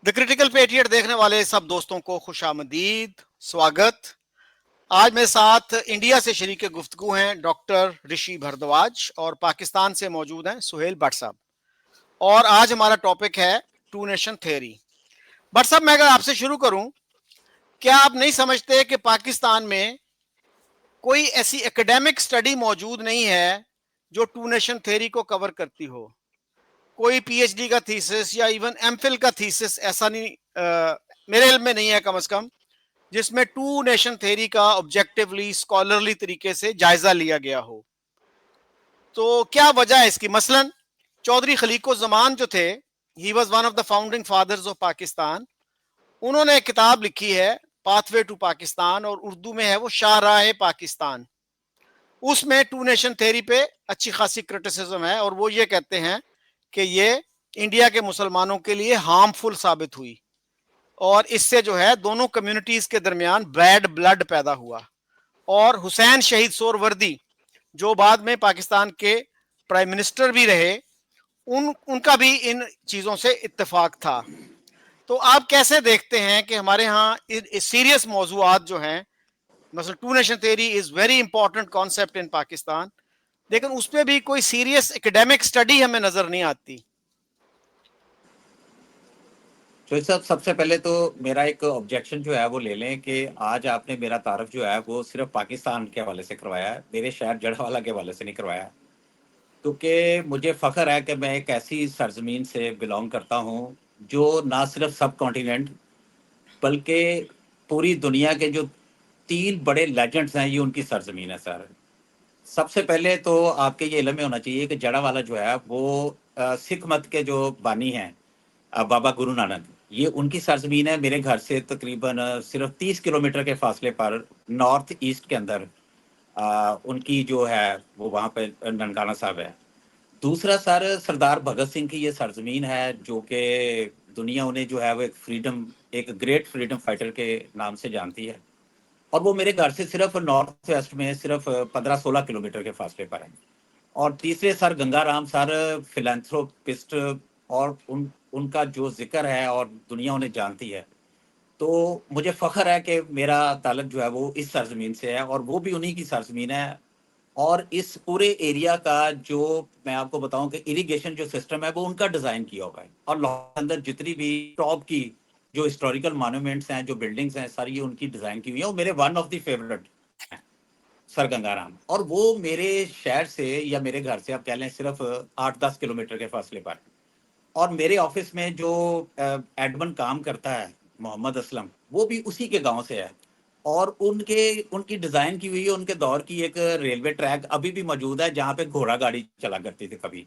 The critical patriot देखने वाले सब दोस्तों को खुशामदीद, स्वागत। आज मेरे साथ इंडिया से शरीक गुफ्तगू हैं डॉक्टर ऋषि भारद्वाज और पाकिस्तान से मौजूद हैं सुहेल भट्ट साहब। और आज हमारा टॉपिक है टू नेशन थ्योरी। भट्ट साहब, मैं अगर आपसे शुरू करूं, क्या आप नहीं समझते कि पाकिस्तान में कोई ऐसी एकेडमिक स्टडी मौजूद नहीं है जो टू नेशन थ्योरी को कवर करती हो? कोई पीएचडी का थीसिस या इवन एमफिल का थीसिस ऐसा नहीं, मेरे इल्म में नहीं है कम से कम, जिसमें टू नेशन थ्योरी का ऑब्जेक्टिवली स्कॉलरली तरीके से जायजा लिया गया हो। तो क्या वजह है इसकी? मसलन चौधरी खलीको जमान जो थे, he was one of the founding fathers of Pakistan. उन्होंने एक किताब लिखी है पाथवे टू पाकिस्तान, और उर्दू में है वो शाहराह पाकिस्तान। उसमें टू नेशन थ्योरी पे अच्छी खासी क्रिटिसिज्म है, और वो ये कहते हैं कि ये इंडिया के मुसलमानों के लिए हार्मफुल साबित हुई, और इससे जो है दोनों कम्युनिटीज के दरमियान बैड ब्लड पैदा हुआ। और हुसैन शहीद सोरवर्दी, जो बाद में पाकिस्तान के प्राइम मिनिस्टर भी रहे, उनका भी इन चीजों से इत्तेफाक था। तो आप कैसे देखते हैं कि हमारे यहाँ सीरियस मौजूआत जो हैं, मतलब two nation theory is very important concept in Pakistan, लेकिन उस पर भी कोई सीरियस एकेडमिक स्टडी हमें नजर नहीं आती। तो सब सबसे पहले तो मेरा एक ऑब्जेक्शन जो है वो ले लें कि आज आपने मेरा तारफ जो है वो सिर्फ पाकिस्तान के हवाले से करवाया है, मेरे शहर जड़वाला के हवाले से नहीं करवाया। क्योंकि मुझे फ़ख्र है कि मैं एक ऐसी सरजमीन से बिलोंग करता हूँ जो ना सिर्फ सब कॉन्टिनेंट बल्कि पूरी दुनिया के जो 3 बड़े लेजेंड्स हैं ये उनकी सरजमीन है सर। सबसे पहले तो आपके ये इल्म में होना चाहिए कि जड़ावाला जो है वो सिख मत के जो बानी हैं, बाबा गुरु नानक, ये उनकी सरजमीन है। मेरे घर से तकरीबन सिर्फ 30 किलोमीटर के फासले पर नॉर्थ ईस्ट के अंदर उनकी जो है वो वहाँ पे ननकाना साहब है। दूसरा सर, सरदार भगत सिंह की ये सरजमीन है जो कि दुनिया उन्हें जो है वो एक ग्रेट फ्रीडम फाइटर के नाम से जानती है, और वो मेरे घर से सिर्फ नॉर्थ वेस्ट में सिर्फ 15-16 किलोमीटर के फासले पर है। और तीसरे सर गंगाराम सर, फिलेंथ्रोपिस्ट, और उनका जो जिक्र है और दुनिया उन्हें जानती है। तो मुझे फ़ख्र है कि मेरा ताल्लुक जो है वो इस सरजमीन से है और वो भी उन्हीं की सरजमीन है। और इस पूरे एरिया का जो मैं आपको बताऊं कि इरिगेशन जो सिस्टम है वो उनका डिज़ाइन किया हुआ है, और लाहौर के अंदर जितनी भी टॉप की जो हिस्टोरिकल मॉन्यूमेंट्स हैं, जो बिल्डिंग्स हैं, सारी ये उनकी डिज़ाइन की हुई है। वो मेरे वन ऑफ द फेवरेट हैं सर गंगाराम, और वो मेरे शहर से या मेरे घर से आप कह लें सिर्फ 8-10 किलोमीटर के फासले पर। और मेरे ऑफिस में जो एडमन काम करता है, मोहम्मद असलम, वो भी उसी के गांव से है। और उनकी डिजाइन की हुई है उनके दौर की एक रेलवे ट्रैक अभी भी मौजूद है जहाँ पे घोड़ा गाड़ी चला करती थी कभी।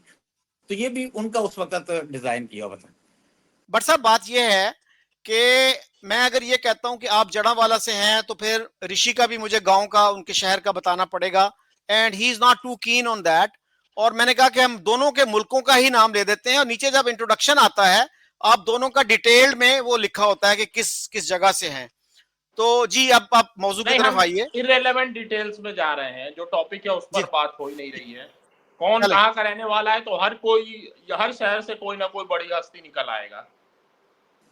तो ये भी उनका उस वक्त डिजाइन किया हुआ था। बट साहब, बात यह है कि मैं अगर ये कहता हूं कि आप जड़ावाला से हैं, तो फिर ऋषि का भी मुझे गांव का, उनके शहर का बताना पड़ेगा, and he is not too keen on that. और मैंने कहा कि हम दोनों के मुल्कों का ही नाम ले देते हैं, और नीचे जब इंट्रोडक्शन आता है, आप दोनों का डिटेल्ड में वो लिखा होता है कि किस किस जगह से हैं। तो जी, अब आप मौजू की नहीं, तरफ हम आइए। इररेलेवेंट डिटेल्स में जा रहे हैं। जो टॉपिक है उस जी, पर बात हो ही नहीं रही है। कौन चले। कहाँ का रहने वाला है, तो हर शहर से कोई ना कोई बड़ी हस्ती निकल आएगा।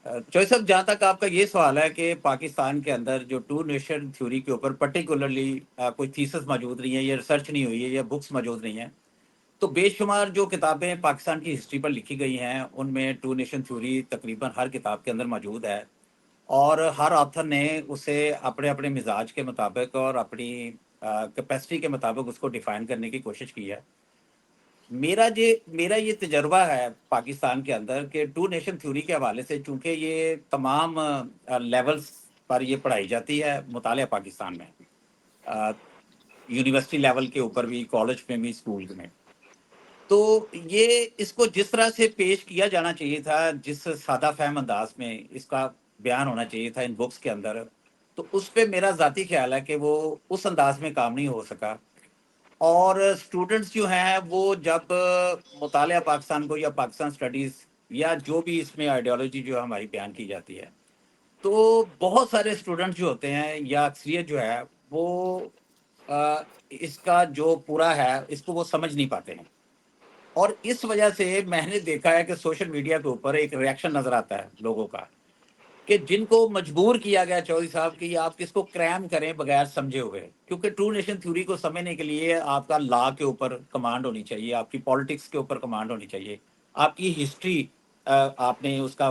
चौधरी साहब, जहाँ तक आपका ये सवाल है कि पाकिस्तान के अंदर जो टू नेशन थ्योरी के ऊपर पर्टिकुलरली कोई थीसिस मौजूद नहीं है, या रिसर्च नहीं हुई है, या बुक्स मौजूद नहीं है, तो बेशुमार जो किताबें पाकिस्तान की हिस्ट्री पर लिखी गई हैं उनमें टू नेशन थ्योरी तकरीबन हर किताब के अंदर मौजूद है। और हर ऑथर ने उसे अपने अपने मिजाज के मुताबिक और अपनी कैपेसिटी के मुताबिक उसको डिफाइन करने की कोशिश की है। मेरा ये तजर्बा है पाकिस्तान के अंदर कि टू नेशन थ्योरी के हवाले से, चूंकि ये तमाम लेवल्स पर ये पढ़ाई जाती है मुतालिया पाकिस्तान में, यूनिवर्सिटी लेवल के ऊपर भी, कॉलेज में भी, स्कूल में। तो ये इसको जिस तरह से पेश किया जाना चाहिए था, जिस सादा फहम अंदाज में इसका बयान होना चाहिए था इन बुक्स के अंदर, तो उस पर मेरा ज़ाती ख्याल है कि वो उस अंदाज में काम नहीं हो सका। और स्टूडेंट्स जो हैं वो जब मुतालिया पाकिस्तान को, या पाकिस्तान स्टडीज़, या जो भी इसमें आइडियोलॉजी जो हमारी बयान की जाती है, तो बहुत सारे स्टूडेंट्स जो होते हैं या अक्सरियत जो है वो इसका जो पूरा है इसको वो समझ नहीं पाते हैं। और इस वजह से मैंने देखा है कि सोशल मीडिया के ऊपर एक रिएक्शन नजर आता है लोगों का कि जिनको मजबूर किया गया चौधरी साहब कि आप किसको क्रैम करें बगैर समझे हुए, क्योंकि ट्रू नेशन थ्योरी को समझने के लिए आपका लॉ के ऊपर कमांड होनी चाहिए, आपकी पॉलिटिक्स के ऊपर कमांड होनी चाहिए, आपकी हिस्ट्री आपने उसका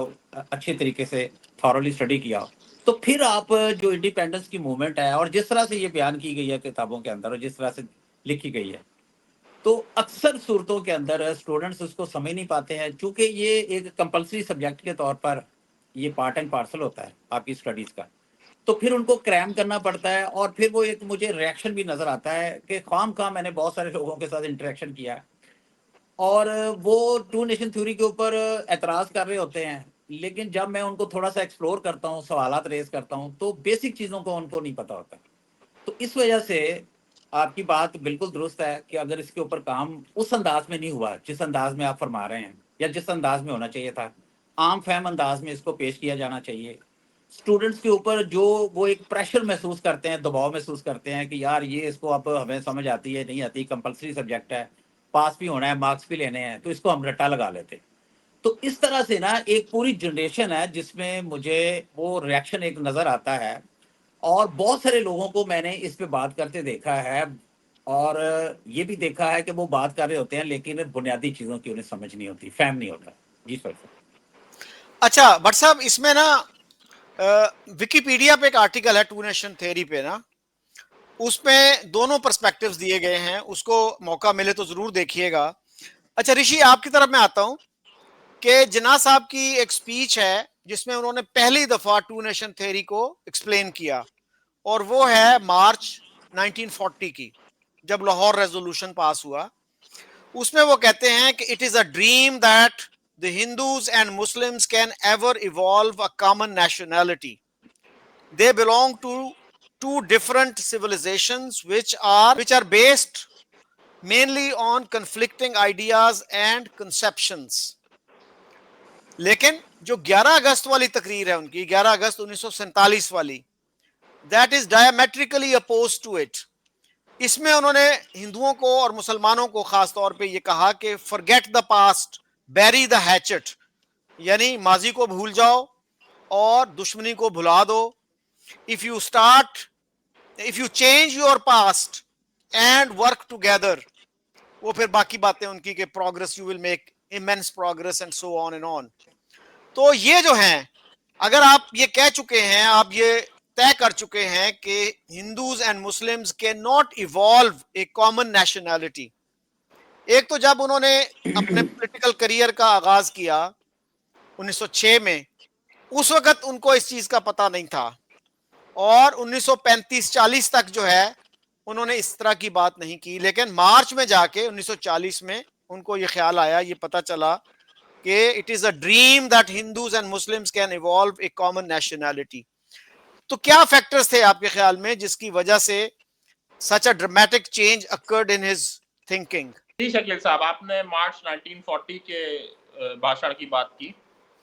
अच्छे तरीके से थॉरली स्टडी किया, तो फिर आप जो इंडिपेंडेंस की मूवमेंट है और जिस तरह से ये बयान की गई है किताबों के अंदर और जिस तरह से लिखी गई है, तो अक्सर सूरतों के अंदर स्टूडेंट्स उसको समझ नहीं पाते हैं, क्योंकि ये एक कंपलसरी सब्जेक्ट के तौर पर ये पार्ट एंड पार्सल होता है आपकी स्टडीज का, तो फिर उनको क्रैम करना पड़ता है। और फिर वो एक मुझे रिएक्शन भी नजर आता है कि खाम मैंने बहुत सारे लोगों के साथ इंटरेक्शन किया है और वो टू नेशन थ्योरी के ऊपर एतराज कर रहे होते हैं, लेकिन जब मैं उनको थोड़ा सा एक्सप्लोर करता हूँ, सवालात रेज करता हूँ, तो बेसिक चीज़ों को उनको नहीं पता होता। तो इस वजह से आपकी बात बिल्कुल दुरुस्त है कि अगर इसके ऊपर काम उस अंदाज में नहीं हुआ जिस अंदाज में आप फरमा रहे हैं या जिस अंदाज में होना चाहिए था, आम फहम अंदाज में इसको पेश किया जाना चाहिए। स्टूडेंट्स के ऊपर जो वो एक प्रेशर महसूस करते हैं, दबाव महसूस करते हैं कि यार ये इसको अब हमें समझ आती है नहीं आती, कंपलसरी सब्जेक्ट है, पास भी होना है, मार्क्स भी लेने हैं, तो इसको हम रट्टा लगा लेते। तो इस तरह से ना एक पूरी जनरेशन है जिसमें मुझे वो रिएक्शन एक नजर आता है और बहुत सारे लोगों को मैंने इस पे बात करते देखा है और ये भी देखा है कि वो बात कर रहे होते हैं लेकिन बुनियादी चीजों की उन्हें समझ नहीं होती, फहम नहीं होता। जी सर। अच्छा भट्ट साहब, इसमें ना विकिपीडिया पे एक आर्टिकल है टू नेशन थ्योरी पे ना, उसमें दोनों पर्सपेक्टिव्स दिए गए हैं, उसको मौका मिले तो जरूर देखिएगा। अच्छा ऋषि, आपकी तरफ मैं आता हूं कि जिन्ना साहब की एक स्पीच है जिसमें उन्होंने पहली दफा टू नेशन थ्योरी को एक्सप्लेन किया, और वो है मार्च 1940 की, जब लाहौर रेजोल्यूशन पास हुआ। उसमें वो कहते हैं कि it is a dream that the Hindus and Muslims can ever evolve a common nationality. They belong to two different civilizations which are based mainly on conflicting ideas and conceptions. लेकिन जो 11 अगस्त वाली तकरीर है उनकी, 11 अगस्त 1947 वाली, that is diametrically oppose to it. इसमें उन्होंने हिंदुओं को और मुसलमानों को खास तौर पे ये कहा कि forget the past, bury the hatchet, यानी माजी को भूल जाओ और दुश्मनी को भुला दो। If you start if you change your past and work together, वो फिर बाकी बातें उनकी कि progress, you will make immense progress and so on and on. तो ये जो हैं, अगर आप ये कह चुके हैं, आप ये तय कर चुके हैं कि Hindus and Muslims can not evolve A common nationality. एक तो जब उन्होंने अपने पॉलिटिकल करियर का आगाज किया 1906 में, उस वक्त उनको इस चीज का पता नहीं था, और 1935-40 तक जो है उन्होंने इस तरह की बात नहीं की। लेकिन मार्च में जाके 1940 में उनको ये ख्याल आया, ये पता चला कि it is a dream that Hindus and Muslims can evolve A common nationality. तो क्या फैक्टर्स थे आपके ख्याल में जिसकी वजह से such a dramatic change occurred in his thinking? जी शकील साहब, आपने मार्च 1940 के भाषण की बात की,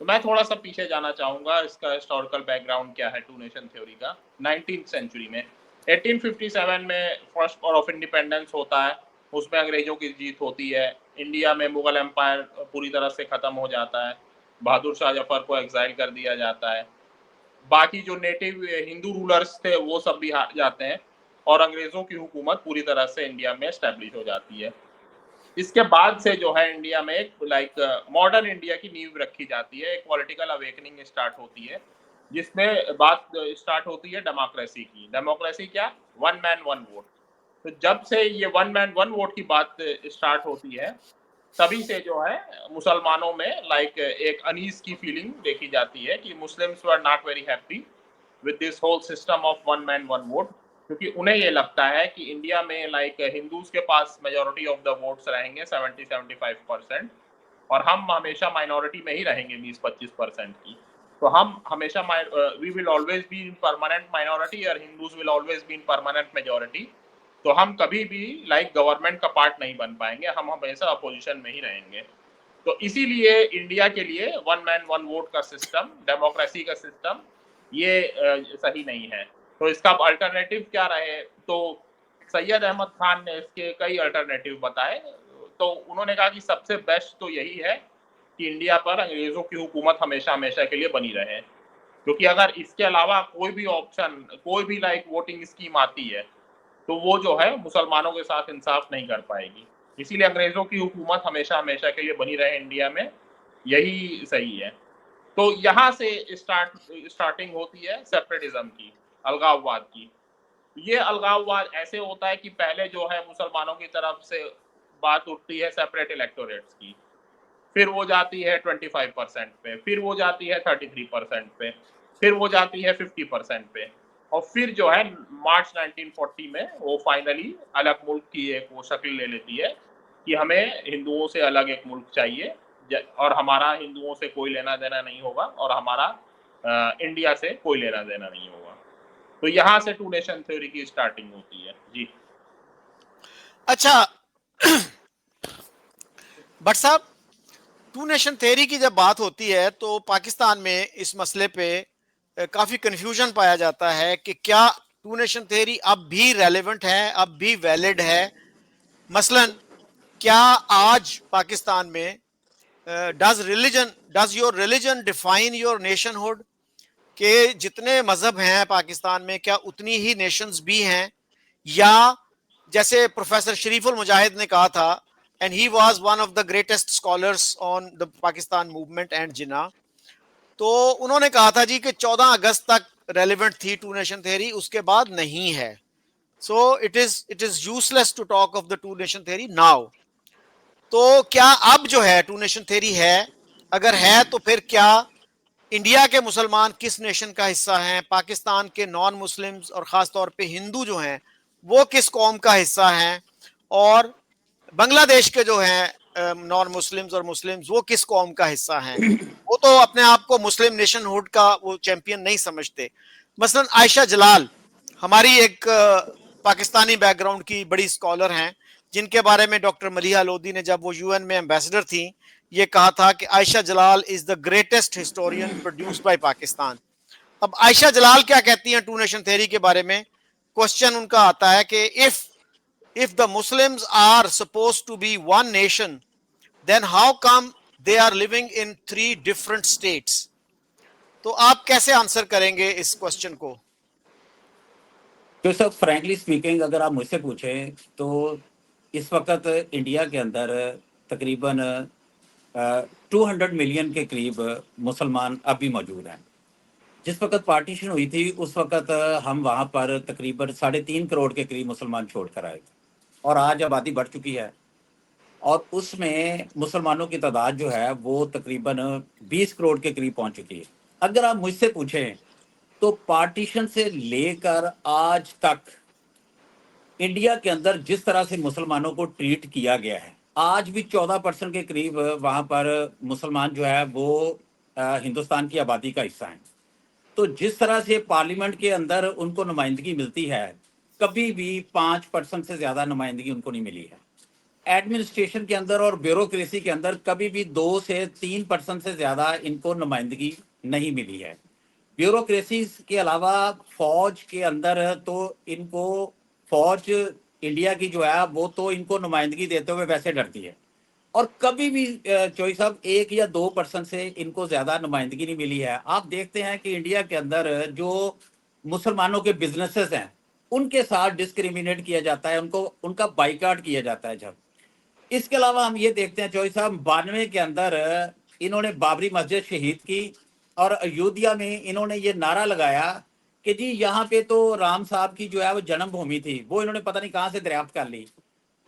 तो मैं थोड़ा सा पीछे जाना चाहूंगा। इसका हिस्टोरिकल बैकग्राउंड क्या है टू नेशन थ्योरी का। 19th सेंचुरी में 1857 में फर्स्ट वॉर ऑफ इंडिपेंडेंस होता है, उसमें अंग्रेजों की जीत होती है, इंडिया में मुगल एम्पायर पूरी तरह से खत्म हो जाता है, बहादुर शाह जफर को एग्जाइल कर दिया जाता है, बाकी जो नेटिव हिंदू रूलर्स थे वो सब भी हार जाते हैं और अंग्रेजों की हुकूमत पूरी तरह से इंडिया में एस्टेब्लिश हो जाती है। इसके बाद से जो है इंडिया में एक मॉडर्न इंडिया की नींव रखी जाती है, एक पॉलिटिकल अवेकनिंग स्टार्ट होती है, जिसमें बात स्टार्ट होती है डेमोक्रेसी की। डेमोक्रेसी क्या? One man one vote. तो जब से ये वन मैन वन वोट की बात स्टार्ट होती है, तभी से जो है मुसलमानों में एक अनीस की फीलिंग देखी जाती है कि Muslims were not very happy with this whole system of one man one vote, क्योंकि उन्हें ये लगता है कि इंडिया में हिंदूज के पास मेजोरिटी ऑफ द वोट्स रहेंगे 70-75%, और हम हमेशा माइनॉरिटी में ही रहेंगे 20-25% की। तो हम हमेशा we will always be in permanent minority और Hindus will always be in permanent majority. तो हम कभी भी गवर्नमेंट का पार्ट नहीं बन पाएंगे, हम हमेशा अपोजिशन में ही रहेंगे। तो इसीलिए इंडिया के लिए वन मैन वन वोट का सिस्टम, डेमोक्रेसी का सिस्टम, ये सही नहीं है। तो इसका अल्टरनेटिव क्या रहे? तो सैयद अहमद खान ने इसके कई अल्टरनेटिव बताए, तो उन्होंने कहा कि सबसे बेस्ट तो यही है कि इंडिया पर अंग्रेजों की हुकूमत हमेशा हमेशा के लिए बनी रहे, क्योंकि अगर इसके अलावा कोई भी ऑप्शन, कोई भी लाइक वोटिंग स्कीम आती है तो वो जो है मुसलमानों के साथ इंसाफ नहीं कर पाएगी। इसीलिए अंग्रेजों की हुकूमत हमेशा हमेशा के लिए बनी रहे इंडिया में, यही सही है। तो यहाँ से स्टार्टिंग होती है सेपरेटिज्म की, अलगाववाद की। ये अलगाववाद ऐसे होता है कि पहले जो है मुसलमानों की तरफ से बात उठती है सेपरेट इलेक्टोरेट्स की, फिर वो जाती है 25% पे, फिर वो जाती है 33% पे, फिर वो जाती है 50% पे, और फिर जो है मार्च 1940 में वो फाइनली अलग मुल्क की एक वो शक्ल ले लेती है कि हमें हिंदुओं से अलग एक मुल्क चाहिए और हमारा हिंदुओं से कोई लेना देना नहीं होगा और हमारा इंडिया से कोई लेना देना नहीं होगा। तो यहाँ से टू नेशन थ्योरी की स्टार्टिंग होती है जी। अच्छा भट्ट साहब, टू नेशन थ्योरी की जब बात होती है तो पाकिस्तान में इस मसले पे काफी कंफ्यूजन पाया जाता है कि क्या टू नेशन थ्योरी अब भी रेलेवेंट है, अब भी वैलिड है। मसलन क्या आज पाकिस्तान में does your religion define your nationhood, के जितने मजहब हैं पाकिस्तान में क्या उतनी ही नेशंस भी हैं, या जैसे प्रोफेसर शरीफुल मुजाहिद ने कहा था, and he was one of the greatest scholars on the Pakistan movement and Jinnah, तो उन्होंने कहा था जी कि 14 अगस्त तक रेलेवेंट थी टू नेशन थ्योरी, उसके बाद नहीं है। So it is useless to talk of the two nation theory now. तो क्या अब जो है टू नेशन थ्योरी है, अगर है तो फिर क्या इंडिया के मुसलमान किस नेशन का हिस्सा हैं, पाकिस्तान के नॉन मुस्लिम्स और खास तौर पे हिंदू जो हैं वो किस कौम का हिस्सा हैं, और बांग्लादेश के जो हैं नॉन मुस्लिम्स और मुस्लिम्स वो किस कौम का हिस्सा हैं। वो तो अपने आप को मुस्लिम नेशनहुड का वो चैंपियन नहीं समझते। मसलन आयशा जलाल हमारी एक पाकिस्तानी बैकग्राउंड की बड़ी स्कॉलर हैं, जिनके बारे में डॉक्टर मलिहा लोधी ने जब वो यूएन में एम्बेसडर थी ये कहा था कि Ayesha Jalal is the greatest historian produced by Pakistan. अब आयशा जलाल क्या कहती हैं टू नेशन थ्योरी के बारे में? क्वेश्चन उनका आता है कि if the Muslims are supposed to be one nation, then how come they are living in 3 different states? तो आप कैसे आंसर करेंगे इस क्वेश्चन को? तो सर फ्रैंकली स्पीकिंग अगर आप मुझसे पूछें तो इस वक्त इंडिया के अंदर तकरीबन 200 मिलियन के करीब मुसलमान अभी मौजूद हैं। जिस वक्त पार्टीशन हुई थी उस वक्त हम वहाँ पर तकरीबन 3.5 करोड़ के करीब मुसलमान छोड़ कर आए थे, और आज आबादी बढ़ चुकी है और उसमें मुसलमानों की तादाद जो है वो तकरीबन 20 करोड़ के करीब पहुँच चुकी है। अगर आप मुझसे पूछें तो पार्टीशन से लेकर आज तक इंडिया के अंदर जिस तरह से मुसलमानों को ट्रीट किया गया है, आज भी 14% के करीब वहाँ पर मुसलमान जो है वो हिंदुस्तान की आबादी का हिस्सा हैं। तो जिस तरह से पार्लियामेंट के अंदर उनको नुमाइंदगी मिलती है, कभी भी 5% से ज़्यादा नुमाइंदगी उनको नहीं मिली है। एडमिनिस्ट्रेशन के अंदर और ब्यूरोक्रेसी के अंदर कभी भी 2 से 3% से ज़्यादा इनको नुमाइंदगी नहीं मिली है। ब्यूरोक्रेसी के अलावा फौज के अंदर तो इनको फौज इंडिया की जो है वो तो इनको नुमाइंदगी देते हुए वैसे डरती है, और कभी भी चौधरी साहब 1 या 2% से इनको ज़्यादा नुमाइंदगी नहीं मिली है। आप देखते हैं कि इंडिया के अंदर जो मुसलमानों के बिजनेसेस हैं उनके साथ डिस्क्रिमिनेट किया जाता है, उनका बाइकाट किया जाता है। जब इसके अलावा हम ये देखते हैं चौधरी साहब 92 के अंदर इन्होंने बाबरी मस्जिद शहीद की और अयोध्या में इन्होंने ये नारा लगाया कि जी यहाँ पे तो राम साहब की जो है वो जन्मभूमि थी, वो इन्होंने पता नहीं कहाँ से दरियाफ्त कर ली,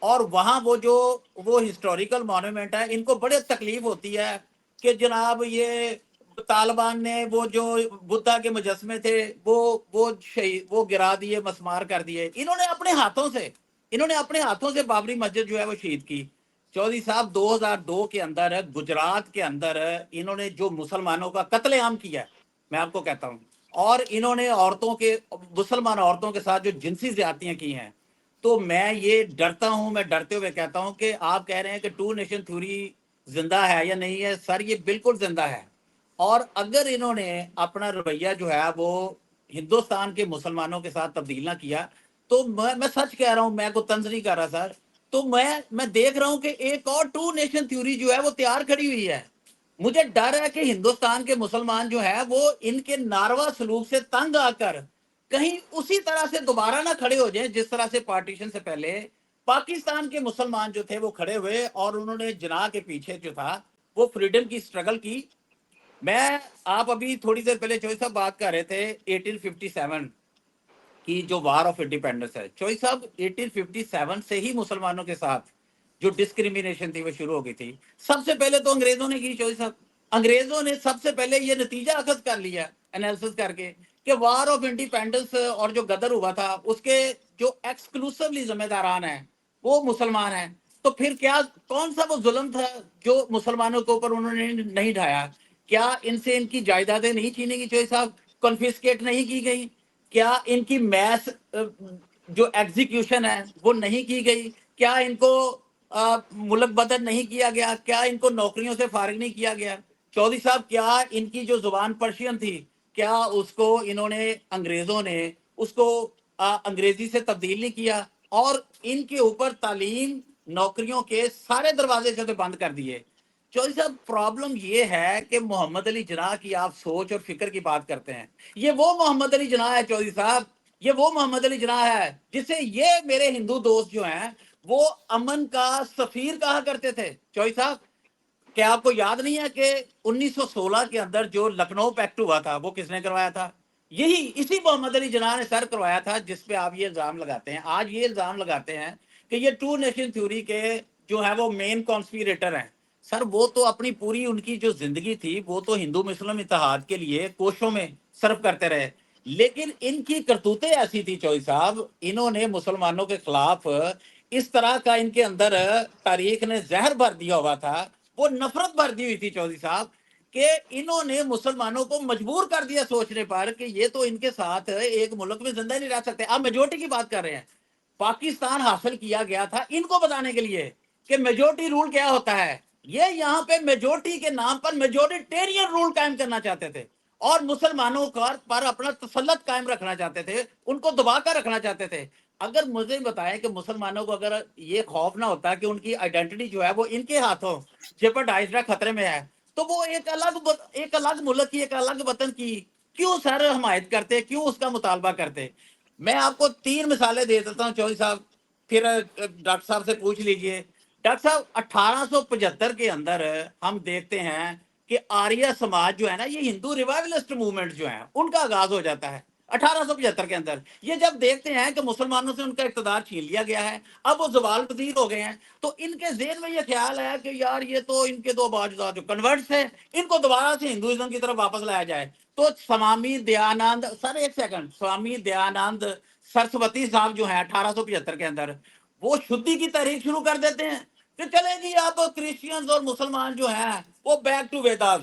और वहाँ वो हिस्टोरिकल मॉन्यूमेंट है, इनको बड़े तकलीफ होती है कि जनाब ये तालिबान ने वो जो बुद्धा के मुजस्मे थे वो गिरा दिए, मस्मार कर दिए। इन्होंने अपने हाथों से बाबरी मस्जिद जो है वो शहीद की। चौधरी साहब 2002 के अंदर गुजरात के अंदर इन्होंने जो मुसलमानों का कत्लेआम किया, मैं आपको कहता हूँ, और इन्होंने मुसलमान औरतों के साथ जो जिनसी ज्यादतियां की हैं। तो मैं ये डरता हूं, मैं डरते हुए कहता हूं कि आप कह रहे हैं कि टू नेशन थ्योरी जिंदा है या नहीं है, सर ये बिल्कुल जिंदा है। और अगर इन्होंने अपना रवैया जो है वो हिंदुस्तान के मुसलमानों के साथ तब्दील ना किया तो मैं सच कह रहा हूं, मैं को तंज नहीं कर रहा सर, तो मैं देख रहा हूं कि एक और टू नेशन थ्योरी जो है वो तैयार खड़ी हुई है। मुझे डर है कि हिंदुस्तान के मुसलमान जो है वो इनके नारवा सलूक से तंग आकर कहीं उसी तरह से दोबारा ना खड़े हो जाएं जिस तरह से पार्टीशन से पहले पाकिस्तान के मुसलमान जो थे वो खड़े हुए और उन्होंने जिना के पीछे जो था वो फ्रीडम की स्ट्रगल की। मैं आप अभी थोड़ी देर पहले चौधरी साहब बात कर रहे थे 1857 की जो वार ऑफ इंडिपेंडेंस है। चौधरी साहब 1857 से ही मुसलमानों के साथ जो डिस्क्रिमिनेशन थी वो शुरू हो गई थी। सबसे पहले तो अंग्रेजों ने की चौधरी साहब, अंग्रेजों ने सबसे पहले ये नतीजा अखज कर लिया एनालिसिस करके कि वार ऑफ इंडिपेंडेंस और जो गदर हुआ था उसके जो एक्सक्लूसिवली जिम्मेदारान है वो मुसलमान हैं। तो फिर क्या कौन सा वो जुल्म था जो मुसलमानों के ऊपर उन्होंने नहीं ढाया? क्या इनसे इनकी जायदादें नहीं छीनी गई चौधरी साहब, कॉन्फिस्केट नहीं की गई? क्या इनकी मैस जो एग्जीक्यूशन है वो नहीं की गई? क्या इनको मुल्क बदर नहीं किया गया? क्या इनको नौकरियों से फारिग नहीं किया गया? चौधरी साहब क्या इनकी जो जुबान पर्शियन थी क्या उसको इन्होंने अंग्रेजों ने उसको अंग्रेजी से तब्दील नहीं किया और इनके ऊपर तालीम नौकरियों के सारे दरवाजे से बंद कर दिए? चौधरी साहब प्रॉब्लम ये है कि मोहम्मद अली जिन्ना की आप सोच और फिक्र की बात करते हैं, ये वो मोहम्मद अली जिन्ना है चौधरी साहब, ये वो मोहम्मद अली जिन्ना है जिसे ये मेरे हिंदू दोस्त जो हैं वो अमन का सफीर कहा करते थे। चौधरी साहब क्या आपको याद नहीं है कि 1916 के अंदर जो लखनऊ पैक्ट हुआ था वो किसने करवाया था? यही इसी मोहम्मद अली जिन्ना ने सर करवाया था, जिसपे आप ये इल्जाम लगाते हैं। आज ये इल्जाम लगाते हैं कि ये टू नेशन थ्योरी के जो है वो मेन कॉन्स्पिरेटर हैं। सर वो तो अपनी पूरी उनकी जो जिंदगी थी वो तो हिंदू मुस्लिम इत्तेहाद के लिए कोशों में सर्व करते रहे, लेकिन इनकी करतूतें ऐसी थी चौधरी साहब, इन्होंने मुसलमानों के खिलाफ इस तरह का इनके अंदर तारीख ने जहर भर दिया हुआ था, वो नफरत भर दी हुई थी चौधरी साहब कि इन्होंने मुसलमानों को मजबूर कर दिया सोचने पर कि ये तो इनके साथ एक मुल्क में जिंदा नहीं रह सकते। आप मेजोरिटी की बात कर रहे हैं, पाकिस्तान हासिल किया गया था इनको बताने के लिए कि मेजोरिटी रूल क्या होता है। ये यहाँ पे मेजोरिटी के नाम पर मेजोरिटेरियन रूल कायम करना चाहते थे और मुसलमानों पर अपना तसल्लत कायम रखना चाहते थे, उनको दबाकर रखना चाहते थे। अगर मुझे बताएं कि मुसलमानों को अगर ये खौफ ना होता कि उनकी आइडेंटिटी जो है वो इनके हाथों जेपरडाइज्ड खतरे में है, तो वो एक अलग मुल्क की एक अलग वतन की क्यों सर हमायत करते, क्यों उसका मुतालबा करते? मैं आपको 3 मिसालें दे देता हूं चौधरी साहब, फिर डॉक्टर साहब से पूछ लीजिए। डॉक्टर साहब 1875 के अंदर हम देखते हैं कि आर्य समाज जो है ना, ये हिंदू रिवाइवलिस्ट मूवमेंट जो है उनका आगाज हो जाता है 1875 के अंदर। ये जब देखते हैं कि मुसलमानों से उनका इक़्तिदार छीन लिया गया है, अब वो जवाल पजीर हो गए हैं, तो इनके ज़हन में ये ख्याल है कि यार ये तो इनके दो बाजुदा जो कन्वर्ट्स हैं इनको दोबारा से हिंदुइज्म की तरफ वापस लाया जाए। तो स्वामी दयानंद, सर एक सेकंड, स्वामी दयानंद सरस्वती साहब जो है 1875 के अंदर वो शुद्धि की तहरीक शुरू कर देते हैं कि चलेगी अब क्रिश्चियंस और मुसलमान जो हैं वो बैक टू वेदास,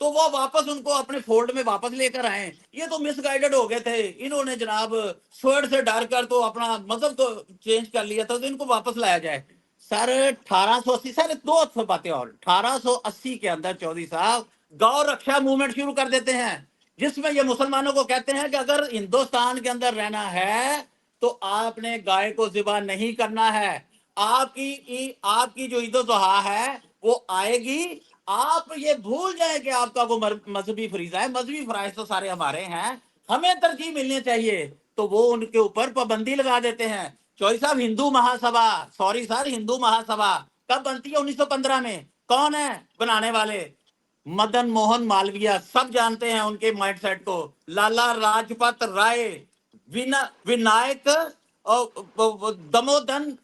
तो वो वापस उनको अपने फोल्ड में वापस लेकर आए। ये तो मिसगाइडेड हो गए थे, इन्होंने जनाब स्वर्ड से डर कर तो अपना मजहब तो चेंज कर लिया था, तो इनको वापस लाया जाए। सर 1880, सर दो बातें और 1880 के अंदर चौधरी साहब गौ रक्षा मूवमेंट शुरू कर देते हैं, जिसमें ये मुसलमानों को कहते हैं कि अगर हिंदुस्तान के अंदर रहना है तो आपने गाय को ज़िबा नहीं करना है, आपकी जो ईद उल जुहा है वो आएगी, आप ये भूल जाए कि आपका वो मजहबी फरीजा है, मजहबी फराइज तो सारे हमारे हैं, हमें तरजीह मिलनी चाहिए। तो वो उनके ऊपर पाबंदी लगा देते हैं। चौधरी साहब हिंदू महासभा, सॉरी सर, हिंदू महासभा कब बनती है? 1915 में। कौन है बनाने वाले? मदन मोहन मालवीय, सब जानते हैं उनके माइंडसेट को। लाला लाजपत राय, विनायक दमोदन,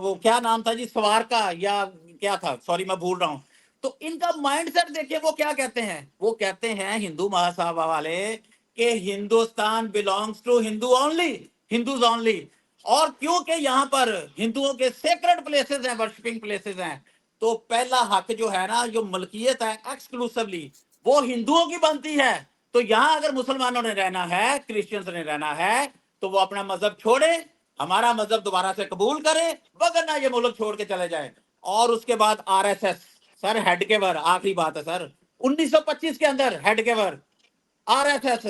वो क्या नाम था जी, सवारका या क्या था, सॉरी मैं भूल रहा हूं। तो इनका माइंडसेट देखिए वो क्या कहते हैं, वो कहते हैं हिंदू महासभा वाले कि Hindustan belongs to Hindu only, Hindus only. और क्योंकि यहाँ पर हिंदुओं के सेक्रेड प्लेसेस हैं, वर्शिपिंग प्लेसेस हैं, तो पहला हक जो है ना, जो मलकियत है एक्सक्लूसिवली वो हिंदुओं की बनती है। तो यहां अगर मुसलमानों ने रहना है, क्रिश्चियंस ने रहना है, तो वो अपना मजहब छोड़े, हमारा मजहब दोबारा से कबूल करे, वरना ये मुल्क छोड़ के चले जाए। और उसके बाद आरएसएस, सर हेडगेवर, आखिरी बात है सर, 1925 के अंदर हेडगेवर आरएसएस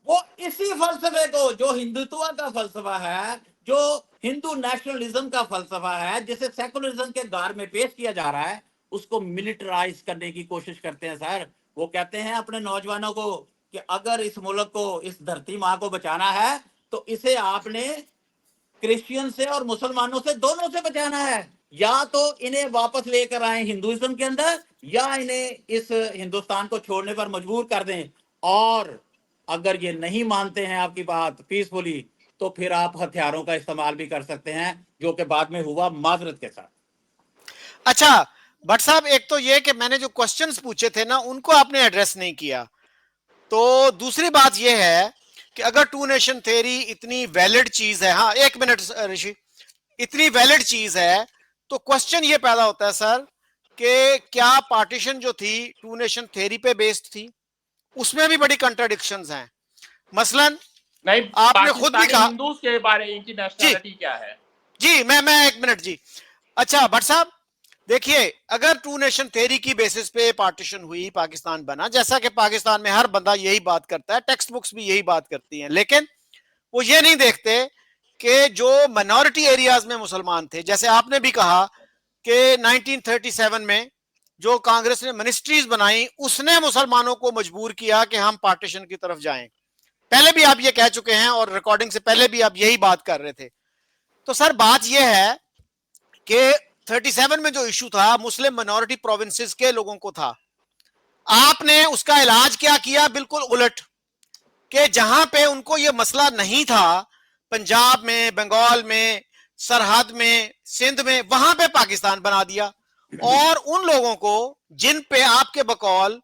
वो इसी फलसफे को, जो हिंदुत्व का फलसफा है, जो हिंदू नेशनलिज्म का फलसफा है, जिसे सेकुलरिज्म के गार में पेश किया जा रहा है, उसको मिलिटराइज करने की कोशिश करते हैं सर। वो कहते हैं अपने नौजवानों को कि अगर इस मुल्क को, इस धरती माँ को बचाना है तो इसे आपने क्रिश्चियन से और मुसलमानों से, दोनों से बचाना है। या तो इन्हें वापस लेकर आए हिंदुइज्म के अंदर, या इन्हें इस हिंदुस्तान को छोड़ने पर मजबूर कर दें। और अगर ये नहीं मानते हैं आपकी बात पीसफुली, तो फिर आप हथियारों का इस्तेमाल भी कर सकते हैं, जो कि बाद में हुआ माजरत के साथ। अच्छा भट्ट साहब, एक तो ये कि मैंने जो क्वेश्चंस पूछे थे ना, उनको आपने एड्रेस नहीं किया। तो दूसरी बात यह है कि अगर टू नेशन थ्योरी इतनी वैलिड चीज है, हाँ एक मिनट ऋषि, इतनी वैलिड चीज है, तो क्वेश्चन ये पैदा होता है सर कि क्या पार्टीशन जो थी टू नेशन थ्योरी पे बेस्ड थी? उसमें भी बड़ी कंट्राडिक्शंस हैं। मसलन नहीं, आपने खुद भी पाकिस्तानी कहा हिंदूज के बारे में इनकी जी नेशनैलिटी क्या है? जी, मैं एक मिनट जी। अच्छा भट्ट साहब, देखिए अगर टू नेशन थ्योरी की बेसिस पे पार्टीशन हुई, पाकिस्तान बना, जैसा कि पाकिस्तान में हर बंदा यही बात करता है, टेक्स्ट बुक्स भी यही बात करती हैं, लेकिन वो ये नहीं देखते कि जो माइनॉरिटी एरियाज में मुसलमान थे, जैसे आपने भी कहा कि 1937 में जो कांग्रेस ने मिनिस्ट्रीज बनाई, उसने मुसलमानों को मजबूर किया कि हम पार्टीशन की तरफ जाएं। पहले भी आप ये कह चुके हैं और रिकॉर्डिंग से पहले भी आप यही बात कर रहे थे। तो सर बात यह है कि 37 में जो इशू था मुस्लिम माइनॉरिटी प्रोविंसेस के लोगों को था, आपने उसका इलाज क्या किया? बिल्कुल उलट, कि जहां पे उनको यह मसला नहीं था, पंजाब में, बंगाल में, सरहद में, सिंध में, वहां पे पाकिस्तान बना दिया। और उन लोगों को जिन पे आपके बकौल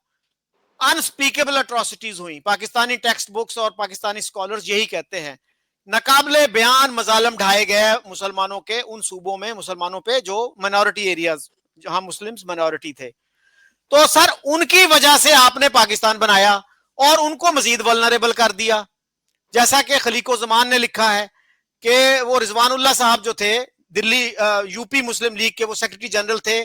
अनस्पीकेबल अट्रॉसिटीज हुई, पाकिस्तानी टेक्स्ट बुक्स और पाकिस्तानी स्कॉलर्स यही कहते हैं, नकाबले बयान मजालम ढाए गए मुसलमानों के उन सूबों में, मुसलमानों पे जो माइनॉरिटी एरियाज, जहां मुस्लिम्स माइनॉरिटी थे। तो सर उनकी वजह से आपने पाकिस्तान बनाया और उनको मजीद वल्नरेबल कर दिया। जैसा कि खलीको जमान ने लिखा है कि वो रिजवानुल्लाह साहब जो थे दिल्ली यूपी मुस्लिम लीग के, वो सेक्रेटरी जनरल थे,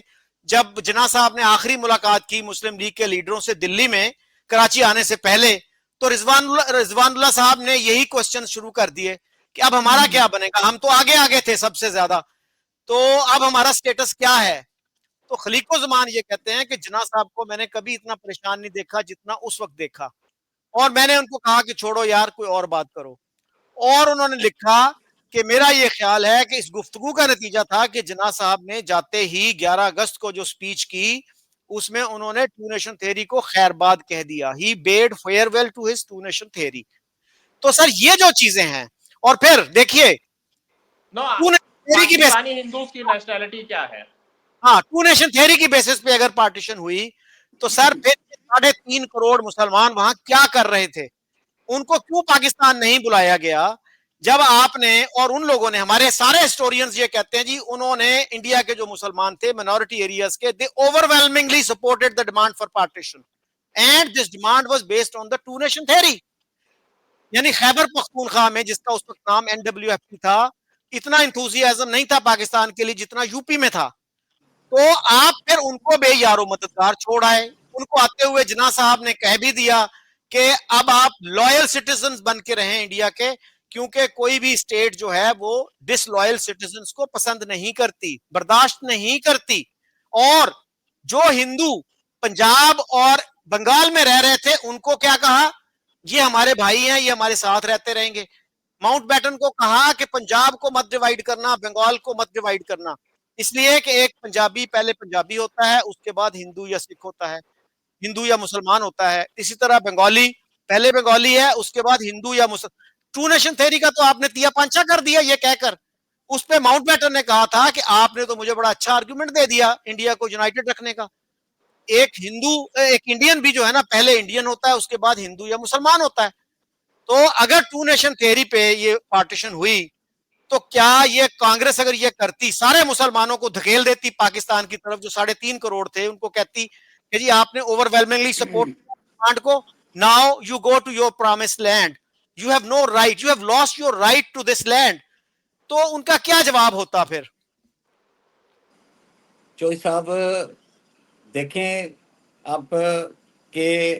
जब जिन्ना साहब ने आखिरी मुलाकात की मुस्लिम लीग के लीडरों से दिल्ली में कराची आने से पहले, तो रिजवानुल्लाह साहब ने यही क्वेश्चन शुरू कर दिए कि अब हमारा क्या बनेगा, हम तो आगे आगे थे सबसे ज्यादा, तो अब हमारा स्टेटस क्या है? तो खलीको जमान ये कहते हैं कि जिन्ना साहब को मैंने कभी इतना परेशान नहीं देखा जितना उस वक्त देखा, और मैंने उनको कहा कि छोड़ो यार, कोई और बात करो। और उन्होंने लिखा कि मेरा ये ख्याल है कि इस गुफ्तगू का नतीजा था कि जिन्ना साहब ने जाते ही 11 अगस्त को जो स्पीच की, उसमें उन्होंने टू नेशन थ्योरी को खैरबाद कह दिया। He bade farewell to his two nation theory. तो सर ये जो चीजें हैं, और फिर देखिए नो, टू नेशन थ्योरी की बेसिस, पाकिस्तानी हिंदूज की नेशनैलिटी क्या है? हाँ टू नेशन थ्योरी की बेसिस पे अगर पार्टीशन हुई, तो सर फिर 3.5 करोड़ मुसलमान वहां क्या कर रहे थे? उनको क्यों पाकिस्तान नहीं बुलाया गया? जब आपने और उन लोगों ने, हमारे सारे हिस्टोरियंस ये कहते हैं जी, उन्होंने इंडिया के जो मुसलमान थे माइनॉरिटी एरियाज के, they overwhelmingly supported the demand for partition and this demand was based on the two nation theory. यानी खैबर पख्तूनख्वा में, जिसका उस वक्त नाम एनडब्ल्यूएफपी था, इतना इंथुजियाज्म नहीं था पाकिस्तान के लिए जितना यूपी में था। तो आप फिर उनको बेयारो मददगार छोड़ आए। उनको आते हुए जिन्ना साहब ने कह भी दिया कि अब आप लॉयल सिटीजन बन के रहें इंडिया के, क्योंकि कोई भी स्टेट जो है वो डिसलॉयल सिटीजन को पसंद नहीं करती, बर्दाश्त नहीं करती। और जो हिंदू पंजाब और बंगाल में रह रहे थे, उनको क्या कहा? ये हमारे भाई हैं, ये हमारे साथ रहते रहेंगे। माउंटबेटन को कहा कि पंजाब को मत डिवाइड करना, बंगाल को मत डिवाइड करना, इसलिए कि एक पंजाबी पहले पंजाबी होता है, उसके बाद हिंदू या सिख होता है, हिंदू या मुसलमान होता है। इसी तरह बंगाली पहले बंगाली है, उसके बाद हिंदू या मुसलमान। टू नेशन थ्योरी का तो आपने तिया पांचा कर दिया ये कहकर। उस पे माउंटबेटन ने कहा था कि आपने तो मुझे बड़ा अच्छा आर्गुमेंट दे दिया इंडिया को यूनाइटेड रखने का। एक हिंदू, एक इंडियन भी जो है ना, पहले इंडियन होता है, उसके बाद हिंदू या मुसलमान होता है। तो अगर टू नेशन थ्योरी पे ये पार्टीशन हुई, तो क्या ये कांग्रेस अगर ये करती, सारे मुसलमानों को धकेल देती पाकिस्तान की तरफ, जो 3.5 करोड़ थे, उनको कहती कि जी आपने ओवरवेलमिंगली सपोर्ट डिमांड को, now you go to your promised land, you have no right, you have lost your right to this land, तो उनका क्या जवाब होता फिर? चोई साहब देखें, अब के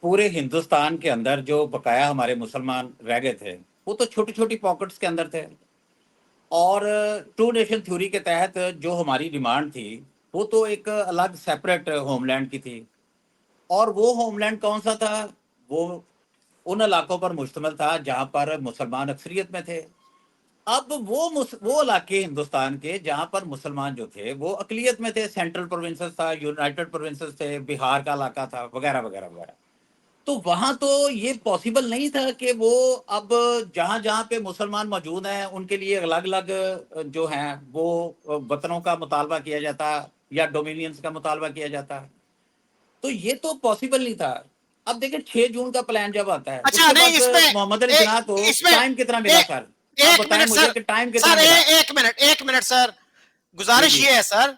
पूरे हिंदुस्तान के अंदर जो बकाया हमारे मुसलमान रह गए थे, वो तो छोटी छोटी पॉकेट्स के अंदर थे। और टू नेशन थ्योरी के तहत जो हमारी डिमांड थी वो तो एक अलग सेपरेट होमलैंड की थी, और वो होमलैंड कौन सा था? वो उन इलाकों पर मुश्तमिल था जहां पर मुसलमान अक्सरियत में थे। अब वो इलाके हिंदुस्तान के जहां पर मुसलमान जो थे वो अकलियत में थे, सेंट्रल प्रोविंसेस था, यूनाइटेड प्रोविंसेस थे, बिहार का इलाका था, वगैरह वगैरह वगैरह। तो वहां तो ये पॉसिबल नहीं था कि वो अब जहां जहां पे मुसलमान मौजूद हैं उनके लिए अलग अलग जो हैं वो वतनों का मुतालबा किया जाता या डोमिनियंस का मुतालबा किया जाता। तो ये तो पॉसिबल नहीं था। अब देखिए 6 जून का प्लान जब आता है अच्छा, उसके नहीं बाद इसमें मोहम्मद अली जिन्ना को इसमें टाइम कितना मिला एक सर? आप एक बताएं मिनट मुझे सर, कि टाइम कितना सर मिला? एक मिनट सर, जी गुजारिश जी ये है सर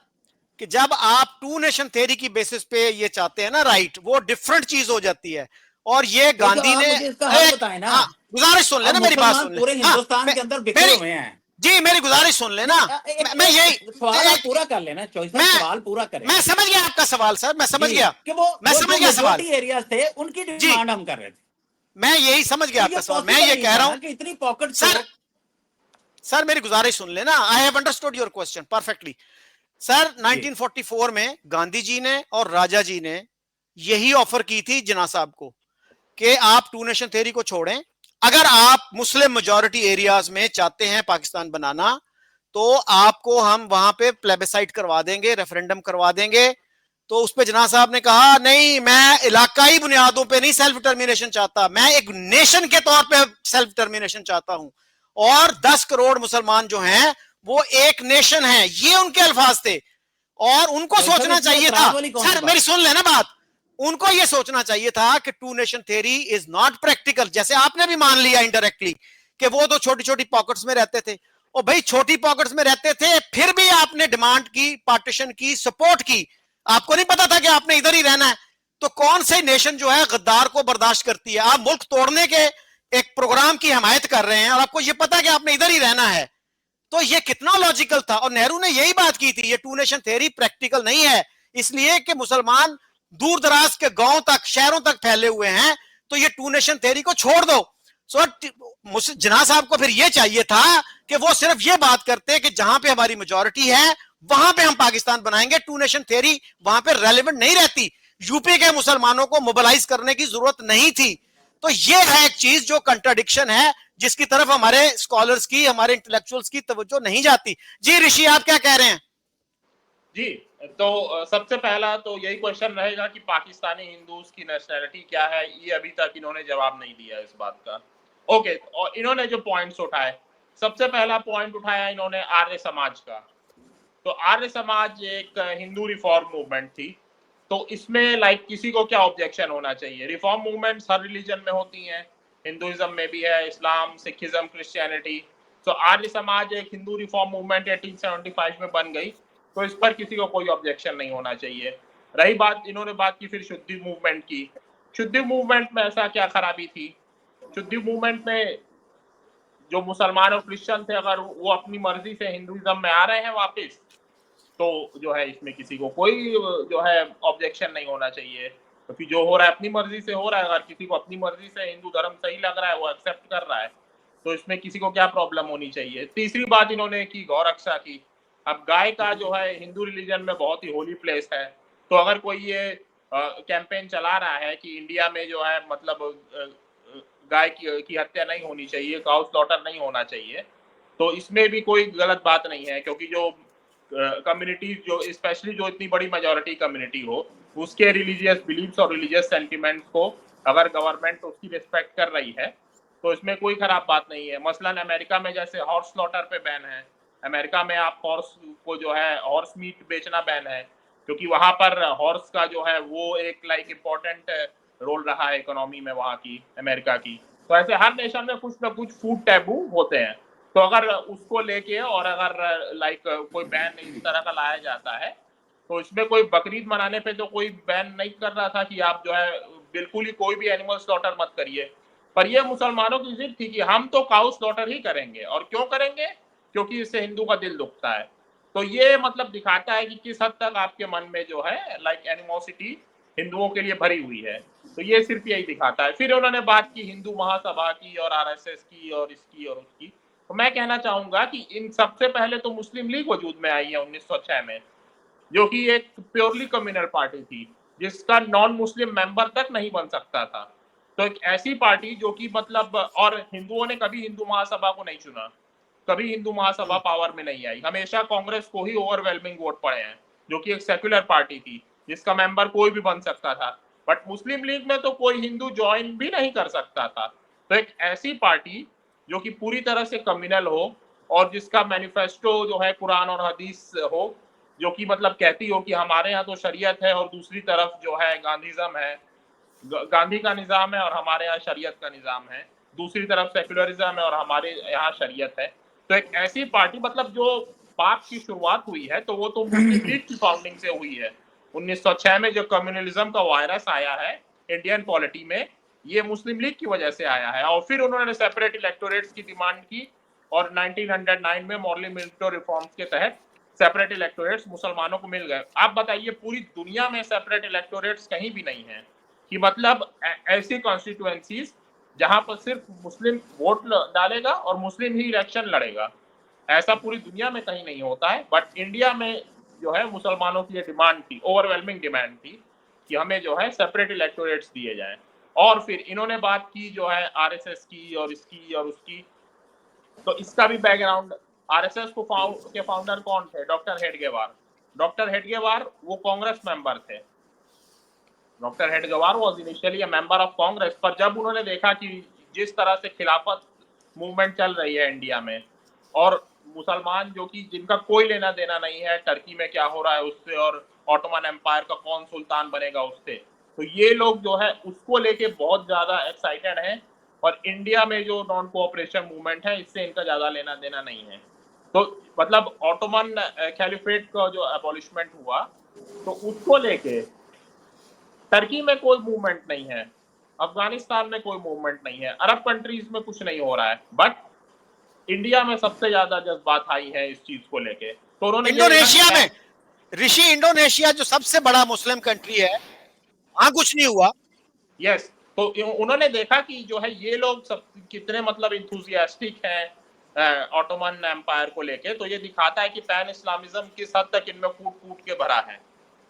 कि जब आप टू नेशन थ्योरी की बेसिस पे ये चाहते हैं ना राइट, वो डिफरेंट चीज हो जाती है। और ये भाई साहब गांधी आप ने मुझे इसका हल एक, बताएं ना। हाँ गुजारिश सुन अब लेना, मेरी बात मुसलमान सुन ले। पूरे हाँ हिंदुस्तान के अंदर बिखरे मेरी, हुए हैं। जी मेरी गुजारिश सुन लेना। नहीं एक मैं यही एक सवाल आप एक, पूरा कर लेना, चौधरी साहब मैं सवाल पूरा करें। मैं समझ गया आपका सवाल सर, मैं समझ जी गया, कि वो मैं वो समझ जो गया सवाल। मेजोरिटी एरियाज थे उनकी जी डिमांड हम कर रहे थे। मैं यही समझ गया तो ये आपका सवाल। मैं पॉसिबल ये नहीं कह था रहा ना हूं कि इतनी पॉकेट्स सर, हो। सर मेरी गुजारिश सुन लेना। I have understood your question perfectly. Sir ji 1944 में गांधी जी ने और राजा जी ने यही ऑफर की थी जिन्ना साहब को कि आप टू नेशन थ्योरी को छोड़ें, अगर आप मुस्लिम मेजॉरिटी एरियाज में चाहते हैं पाकिस्तान बनाना तो आपको हम वहां पे प्लेबिसाइट करवा देंगे, रेफरेंडम करवा देंगे। तो उस पे जिन्ना साहब ने कहा नहीं, मैं इलाकाई बुनियादों पे नहीं सेल्फ डिटर्मिनेशन चाहता, मैं एक नेशन के तौर पे सेल्फ डिटर्मिनेशन चाहता हूं, और 10 करोड़ मुसलमान जो हैं वो एक नेशन है, ये उनके अल्फाज थे। और उनको चौधरी साहब सोचना इसमें चाहिए था, एतराज वाली कौन सी सर बात मेरी है? सुन लेना बात, उनको यह सोचना चाहिए था कि two nation theory is not practical, जैसे आपने भी मान लिया इनडायरेक्टली कि वो तो छोटी छोटी पॉकेट्स में रहते थे। और भाई छोटी पॉकेट्स में रहते थे, फिर भी आपने डिमांड की, पार्टीशन की, सपोर्ट की। आपको नहीं पता था कि आपने इधर ही रहना है? तो कौन से नेशन जो है गद्दार को बर्दाश्त करती है? आप मुल्क तोड़ने के एक प्रोग्राम की हिमायत कर रहे हैं और आपको यह पता है कि आपने इधर ही रहना है। तो ये कितना लॉजिकल था। और नेहरू ने यही बात की थी, ये टू नेशन थ्योरी प्रैक्टिकल नहीं है, इसलिए कि मुसलमान दूर दराज के गांव तक, शहरों तक फैले हुए हैं, तो ये टू नेशन थ्योरी को छोड़ दो। सो जिन्ना साहब को फिर ये चाहिए था कि वो सिर्फ ये बात करते कि जहां पे हमारी मेजॉरिटी है वहां पे हम पाकिस्तान बनाएंगे, टू नेशन थ्योरी वहां पे रेलेवेंट नहीं रहती, यूपी के मुसलमानों को मोबिलाइज करने की जरूरत नहीं थी। तो ये है एक चीज जो कंट्राडिक्शन है, जिसकी तरफ हमारे स्कॉलर्स की, हमारे इंटेलेक्चुअल्स की तवज्जो नहीं जाती। जी ऋषि, आप क्या कह रहे हैं? जी, तो सबसे पहला तो यही क्वेश्चन रहेगा कि पाकिस्तानी हिंदूज की नेशनैलिटी क्या है, ये अभी तक इन्होंने जवाब नहीं दिया इस बात का। ओके, और इन्होंने जो पॉइंट्स उठाए, सबसे पहला पॉइंट उठाया इन्होंने आर्य समाज का। तो आर्य समाज एक हिंदू रिफॉर्म मूवमेंट थी, तो इसमें लाइक किसी को क्या ऑब्जेक्शन होना चाहिए? रिफॉर्म मूवमेंट्स हर रिलीजन में होती हैं, हिंदुइज्म में भी है, इस्लाम, सिखिज्म, क्रिश्चियनिटी। तो आर्य समाज एक हिंदू रिफॉर्म मूवमेंट 1875 में बन गई, तो इस पर किसी को कोई ऑब्जेक्शन नहीं होना चाहिए। रही बात, इन्होंने बात की फिर शुद्धि मूवमेंट की। शुद्धि मूवमेंट में ऐसा क्या खराबी थी? शुद्धि मूवमेंट में जो मुसलमान और क्रिश्चियन थे, अगर वो अपनी मर्जी से हिंदुइज्म में आ रहे हैं वापस, तो जो है इसमें किसी को कोई जो है ऑब्जेक्शन नहीं होना चाहिए, क्योंकि जो हो रहा है अपनी मर्जी से हो रहा है। अगर किसी को अपनी मर्जी से हिंदू धर्म सही लग रहा है, वो एक्सेप्ट कर रहा है, तो इसमें किसी को क्या प्रॉब्लम होनी चाहिए। तीसरी बात इन्होंने की गौ रक्षा की। अब गाय का जो है हिंदू रिलीजन में बहुत ही होली प्लेस है, तो अगर कोई ये कैंपेन चला रहा है कि इंडिया में जो है मतलब गाय की हत्या नहीं होनी चाहिए, काउ स्लॉटर नहीं होना चाहिए, तो इसमें भी कोई गलत बात नहीं है, क्योंकि जो कम्युनिटी, जो स्पेशली जो इतनी बड़ी मेजॉरिटी कम्युनिटी हो, उसके रिलीजियस बिलीव्स और रिलीजियस सेंटिमेंट्स को अगर गवर्नमेंट उसकी रिस्पेक्ट कर रही है, तो इसमें कोई खराब बात नहीं है। मसलन अमेरिका में जैसे हॉर्स स्लॉटर पे बैन है, अमेरिका में आप हॉर्स को जो है हॉर्स मीट बेचना बैन है, क्योंकि वहां पर हॉर्स का जो है वो एक लाइक इम्पोर्टेंट रोल रहा है इकोनॉमी में वहां की, अमेरिका की। तो ऐसे हर नेशन में कुछ ना कुछ फूड टैबू होते हैं। तो अगर उसको लेके और अगर लाइक कोई बैन इस तरह का लाया जाता है, तो इसमें कोई बकरीद मनाने पे तो कोई बैन नहीं कर रहा था कि आप जो है बिल्कुल ही कोई भी एनिमल स्लॉटर मत करिए। पर ये मुसलमानों की जिद थी कि हम तो काउ स्लॉटर ही करेंगे। और क्यों करेंगे? क्योंकि इससे हिंदू का दिल दुखता है। तो ये मतलब दिखाता है कि किस हद तक आपके मन में जो है लाइक एनिमोसिटी हिंदुओं के लिए भरी हुई है। तो ये सिर्फ यही दिखाता है। फिर उन्होंने बात की हिंदू महासभा की और आरएसएस की और इसकी और उसकी। तो मैं कहना चाहूंगा कि इन सबसे पहले तो मुस्लिम लीग वजूद में आई है 1906 में, जो कि एक प्योरली कम्युनल पार्टी थी जिसका नॉन मुस्लिम मेंबर तक नहीं बन सकता था। तो एक ऐसी पार्टी जो कि मतलब, और हिंदुओं ने कभी हिंदू महासभा को नहीं चुना, कभी हिंदू महासभा पावर में नहीं आई, हमेशा कांग्रेस को ही ओवरवेलमिंग वोट पड़े हैं, जो कि एक सेक्युलर पार्टी थी जिसका मेंबर कोई भी बन सकता था। बट मुस्लिम लीग में तो कोई हिंदू ज्वाइन भी नहीं कर सकता था। तो एक ऐसी पार्टी जो कि पूरी तरह से कम्युनल हो और जिसका मैनिफेस्टो जो है कुरान और हदीस हो, जो कि मतलब कहती हो कि हमारे यहाँ तो शरीयत है और दूसरी तरफ जो है गांधीज्म है, गांधी का निजाम है और हमारे यहाँ शरीयत का निजाम है, दूसरी तरफ सेक्युलरिज्म है और हमारे यहाँ शरीयत है। तो एक ऐसी पार्टी मतलब जो पाप की शुरुआत हुई है तो वो तो मुस्लिम लीग की फाउंडिंग से हुई है। 1906 में जो कम्युनलिज्म का वायरस आया है इंडियन पॉलिटी में, ये मुस्लिम लीग की वजह से आया है। और फिर उन्होंने सेपरेट इलेक्टोरेट्स की डिमांड की और 1909 में मॉर्ली मिंटो रिफॉर्म्स के तहत सेपरेट इलेक्टोरेट्स मुसलमानों को मिल गए। आप बताइए, पूरी दुनिया में सेपरेट इलेक्टोरेट्स कहीं भी नहीं है कि मतलब ऐसी कॉन्स्टिट्यूएंसीज जहां पर सिर्फ मुस्लिम वोट डालेगा और मुस्लिम ही इलेक्शन लड़ेगा, ऐसा पूरी दुनिया में कहीं नहीं होता है। बट इंडिया में जो है मुसलमानों की ये डिमांड थी, ओवरवेलमिंग डिमांड थी कि हमें जो है सेपरेट इलेक्टोरेट्स दिए जाएं। और फिर इन्होंने बात की जो है आरएसएस की और इसकी और उसकी, तो इसका भी बैकग्राउंड, आरएसएस को के फाउंडर कौन थे? डॉक्टर हेडगेवार। डॉक्टर हेडगेवार वो कांग्रेस मेंबर थे। Doctor Hedgewar was initially a member of Congress, पर जब उन्होंने देखा कि जिस तरह से खिलाफत मूवमेंट चल रही है इंडिया में और मुसलमान जो कि जिनका कोई लेना देना नहीं है टर्की में क्या हो रहा है उससे और ऑटोमन एम्पायर का कौन सुल्तान बनेगा उससे, तो ये लोग जो है उसको लेके बहुत ज्यादा एक्साइटेड हैं। और इंडिया में जो नॉन कोऑपरेशन मूवमेंट है इससे इनका ज्यादा लेना देना नहीं है। तो मतलब ऑटोमन खैलिफेट का जो एबॉलिशमेंट हुआ तो उसको लेके टर्की में कोई मूवमेंट नहीं है, अफगानिस्तान में कोई मूवमेंट नहीं है, अरब कंट्रीज में कुछ नहीं हो रहा है, बट इंडिया में सबसे ज्यादा जज्बात आई है इस चीज को लेके। तो उन्होंने इंडोनेशिया में ऋषि, इंडोनेशिया जो सबसे बड़ा मुस्लिम कंट्री है, वहां कुछ नहीं हुआ। यस, तो उन्होंने देखा कि जो है ये लोग सब कितने मतलब इंथुजियास्टिक हैं ऑटोमन एम्पायर को लेके, तो ये दिखाता है कि पैन इस्लामिज्म किस हद तक इनमें कूट कूट के भरा है।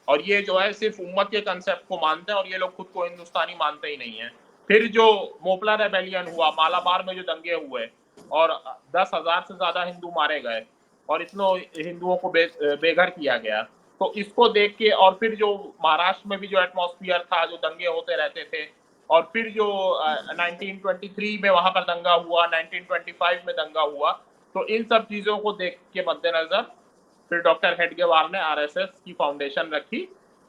और ये जो है सिर्फ उम्मत के कंसेप्ट को मानते हैं और ये लोग खुद को हिंदुस्तानी मानते ही नहीं है। फिर जो मोपला रेबेलियन हुआ, मालाबार में जो दंगे हुए और 10,000 से ज्यादा हिंदू मारे गए और इतनों हिंदुओं को बेघर किया गया, तो इसको देख के और फिर जो महाराष्ट्र में भी जो एटमॉस्फेयर था, जो दंगे होते रहते थे, और फिर जो 1923 में वहां पर दंगा हुआ, 1925 में दंगा हुआ, तो इन सब चीजों को देख के मद्देनजर फिर डॉक्टर हेडगेवार ने आरएसएस की फाउंडेशन रखी,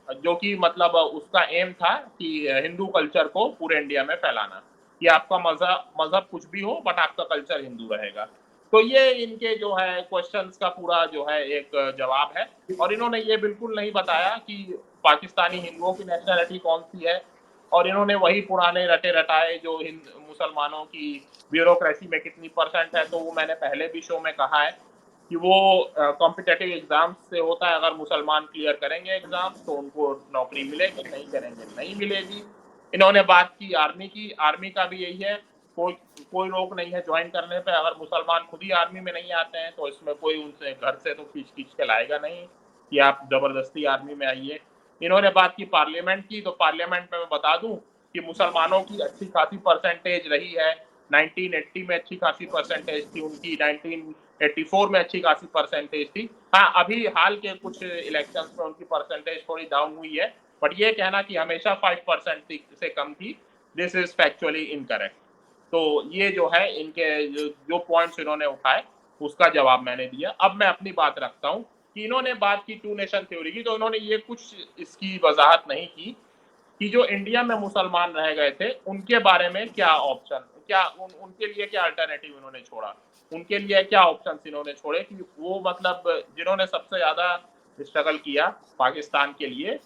जो कि मतलब उसका एम था कि हिंदू कल्चर को पूरे इंडिया में फैलाना, कि आपका मजहब कुछ भी हो बट आपका कल्चर हिंदू रहेगा। तो ये इनके जो है क्वेश्चंस का पूरा जो है एक जवाब है। और इन्होंने ये बिल्कुल नहीं बताया कि पाकिस्तानी हिंदुओं की नेशनैलिटी कौन सी है, और इन्होंने वही पुराने रटे रटाए जो मुसलमानों की ब्यूरोक्रेसी में कितनी परसेंट है, तो वो मैंने पहले भी शो में कहा है कि वो कॉम्पिटेटिव एग्जाम्स से होता है। अगर मुसलमान क्लियर करेंगे एग्जाम्स तो उनको नौकरी मिलेगी, नहीं करेंगे नहीं मिलेगी। इन्होंने बात की आर्मी की, आर्मी का भी यही है, कोई रोक नहीं है ज्वाइन करने पे। अगर मुसलमान खुद ही आर्मी में नहीं आते हैं तो इसमें कोई उनसे घर से तो खींच खींच के लाएगा नहीं कि आप जबरदस्ती आर्मी में आइए। इन्होंने बात की पार्लियामेंट की, तो पार्लियामेंट में मैं बता दूं कि मुसलमानों की अच्छी खासी परसेंटेज रही है। 1980 में अच्छी खासी परसेंटेज थी उनकी, 1984 में अच्छी खासी परसेंटेज थी। हाँ, अभी हाल के कुछ इलेक्शंस में उनकी परसेंटेज थोड़ी डाउन हुई है, बट ये कहना कि हमेशा 5% से कम थी, दिस इज फैक्चुअली इनकरेक्ट। तो ये जो है इनके जो पॉइंट्स इन्होंने उठाए उसका जवाब मैंने दिया। अब मैं अपनी बात रखता हूँ कि इन्होंने बात की टू नेशन थ्योरी की, तो इन्होंने ये कुछ इसकी वजाहत नहीं की कि जो इंडिया में मुसलमान रह गए थे उनके बारे में क्या ऑप्शन, क्या उनके लिए क्या अल्टरनेटिव इन्होंने छोड़ा, उनके लिए क्या ऑप्शंस इन्होंने छोड़े, कि वो मतलब जिन्होंने सबसे ज्यादा स्ट्रगल किया पाकिस्तान के लिए,